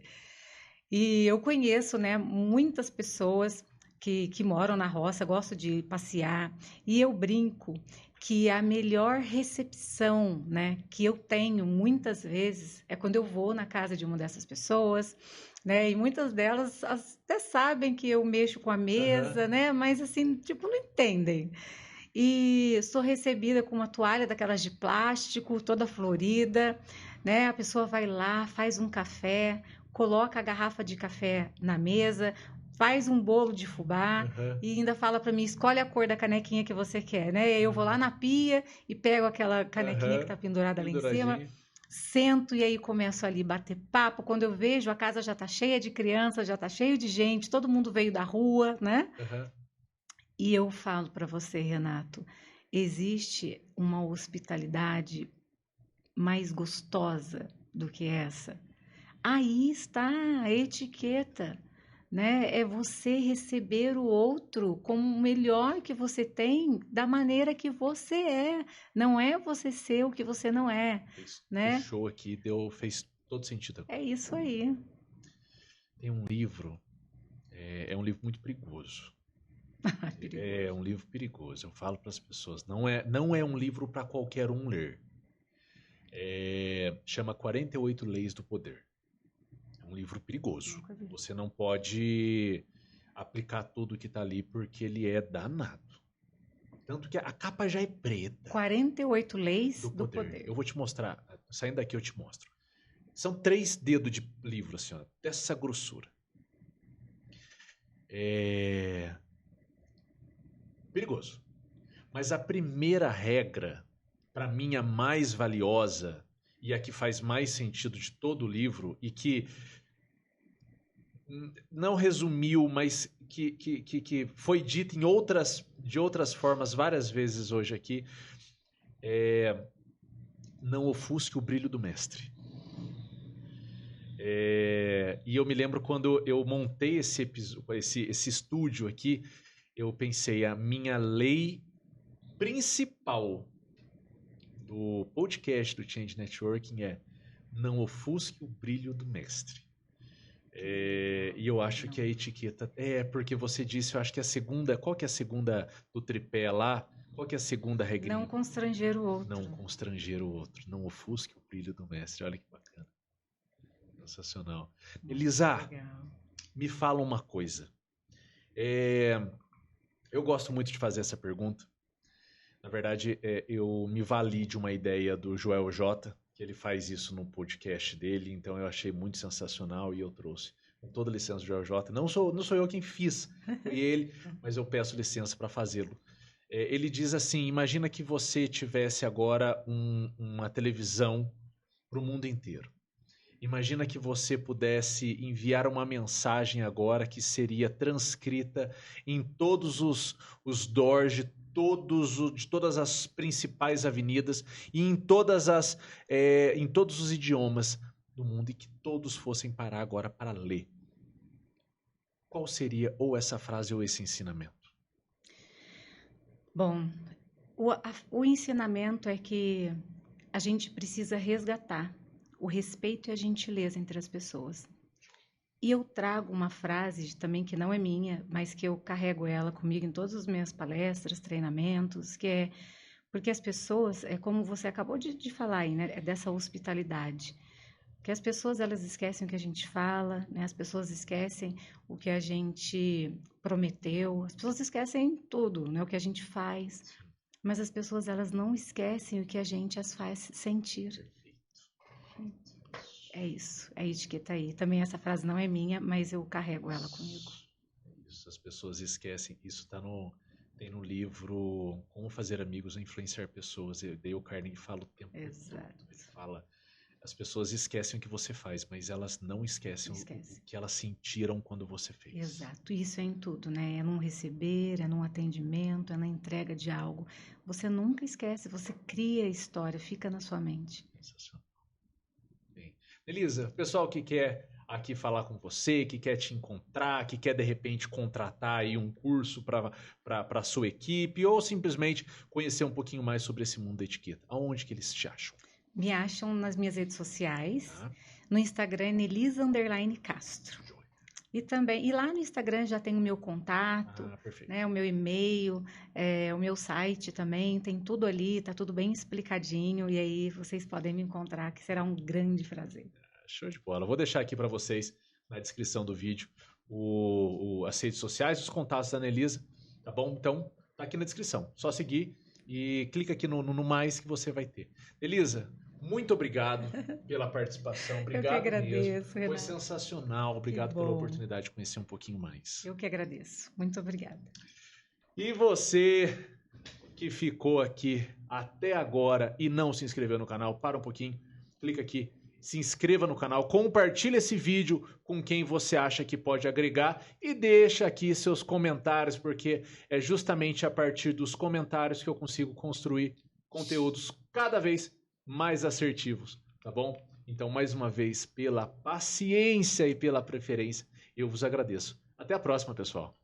E eu conheço, né, muitas pessoas que moram na roça, gosto de passear, e eu brinco que a melhor recepção, né, que eu tenho muitas vezes é quando eu vou na casa de uma dessas pessoas, né, e muitas delas até sabem que eu mexo com a mesa, né, mas assim, tipo, não entendem. E sou recebida com uma toalha daquelas de plástico, toda florida, né? A pessoa vai lá, faz um café, coloca a garrafa de café na mesa, faz um bolo de fubá e ainda fala para mim, escolhe a cor da canequinha que você quer, né? Eu vou lá na pia e pego aquela canequinha que está pendurada lá em cima, sento e aí começo ali a bater papo. Quando eu vejo, a casa já está cheia de crianças, já está cheio de gente, todo mundo veio da rua, né? E eu falo para você, Renato, existe uma hospitalidade mais gostosa do que essa? Aí está a etiqueta, né? É você receber o outro como o melhor que você tem, da maneira que você é. Não é você ser o que você não é, né? O show aqui fez todo sentido. É isso aí. Tem um livro, é um livro muito perigoso. É um livro perigoso. Eu falo para as pessoas, não é um livro para qualquer um ler. Chama 48 Leis do Poder. É um livro perigoso. Você não pode aplicar tudo que está ali porque ele é danado. Tanto que a capa já é preta. 48 Leis do Poder. Eu vou te mostrar. Saindo daqui eu te mostro. São 3 dedos de livro, assim, ó, dessa grossura. Perigoso. Mas a primeira regra, para mim a mais valiosa e a que faz mais sentido de todo o livro e que não resumiu, mas que foi dita de outras formas várias vezes hoje aqui, não ofusque o brilho do mestre. E eu me lembro quando eu montei esse estúdio aqui, eu pensei, a minha lei principal do podcast do Change Networking é não ofusque o brilho do mestre. E eu acho que a etiqueta... porque você disse, eu acho que a segunda... Qual que é a segunda do tripé lá? Qual que é a segunda regrinha? Não constranger o outro. Não constranger o outro. Não ofusque o brilho do mestre. Olha que bacana. Sensacional. Elisa, me fala uma coisa. Eu gosto muito de fazer essa pergunta. Na verdade, eu me vali de uma ideia do Joel J, que ele faz isso no podcast dele, então eu achei muito sensacional e eu trouxe. Com toda licença do Joel J. Não sou eu quem fiz, foi ele, mas eu peço licença para fazê-lo. Ele diz assim, imagina que você tivesse agora uma televisão para o mundo inteiro. Imagina que você pudesse enviar uma mensagem agora que seria transcrita em todos os doors de todas as principais avenidas e em todos os idiomas do mundo e que todos fossem parar agora para ler. Qual seria ou essa frase ou esse ensinamento? Bom, o ensinamento é que a gente precisa resgatar o respeito e a gentileza entre as pessoas. E eu trago uma frase também que não é minha, mas que eu carrego ela comigo em todas as minhas palestras, treinamentos, que é porque as pessoas, como você acabou de falar aí, né, dessa hospitalidade. Porque as pessoas, elas esquecem o que a gente fala, né? As pessoas esquecem o que a gente prometeu, as pessoas esquecem tudo, né? O que a gente faz, mas as pessoas, elas não esquecem o que a gente as faz sentir. É isso, é isso que tá aí. Também essa frase não é minha, mas eu carrego ela comigo. Isso, as pessoas esquecem, isso tem no livro Como Fazer Amigos ou Influenciar Pessoas, Dale Carnegie fala o tempo Exato. todo, ele fala... As pessoas esquecem o que você faz, mas elas não esquecem o que elas sentiram quando você fez. Exato, isso é em tudo, né? É num receber, é num atendimento, é na entrega de algo. Você nunca esquece, você cria a história, fica na sua mente. Sensacional. Bem, Elisa, pessoal que quer aqui falar com você, que quer te encontrar, que quer de repente contratar aí um curso para a sua equipe ou simplesmente conhecer um pouquinho mais sobre esse mundo da etiqueta, aonde que eles te acham? Me acham nas minhas redes sociais, no Instagram, Nelisa_Castro. E lá no Instagram já tem o meu contato, né, o meu e-mail, o meu site também, tem tudo ali, tá tudo bem explicadinho, e aí vocês podem me encontrar, que será um grande prazer. Show de bola. Vou deixar aqui para vocês, na descrição do vídeo, as redes sociais, os contatos da Nelisa, tá bom? Então, tá aqui na descrição. Só seguir e clica aqui no mais que você vai ter. Elisa, muito obrigado pela participação. Obrigado Eu que agradeço, mesmo. Foi Renato. Sensacional. Obrigado pela oportunidade de conhecer um pouquinho mais. Eu que agradeço. Muito obrigada. E você que ficou aqui até agora e não se inscreveu no canal, para um pouquinho, clica aqui, se inscreva no canal, compartilhe esse vídeo com quem você acha que pode agregar e deixa aqui seus comentários, porque é justamente a partir dos comentários que eu consigo construir conteúdos cada vez mais assertivos, tá bom? Então, mais uma vez, pela paciência e pela preferência, eu vos agradeço. Até a próxima, pessoal.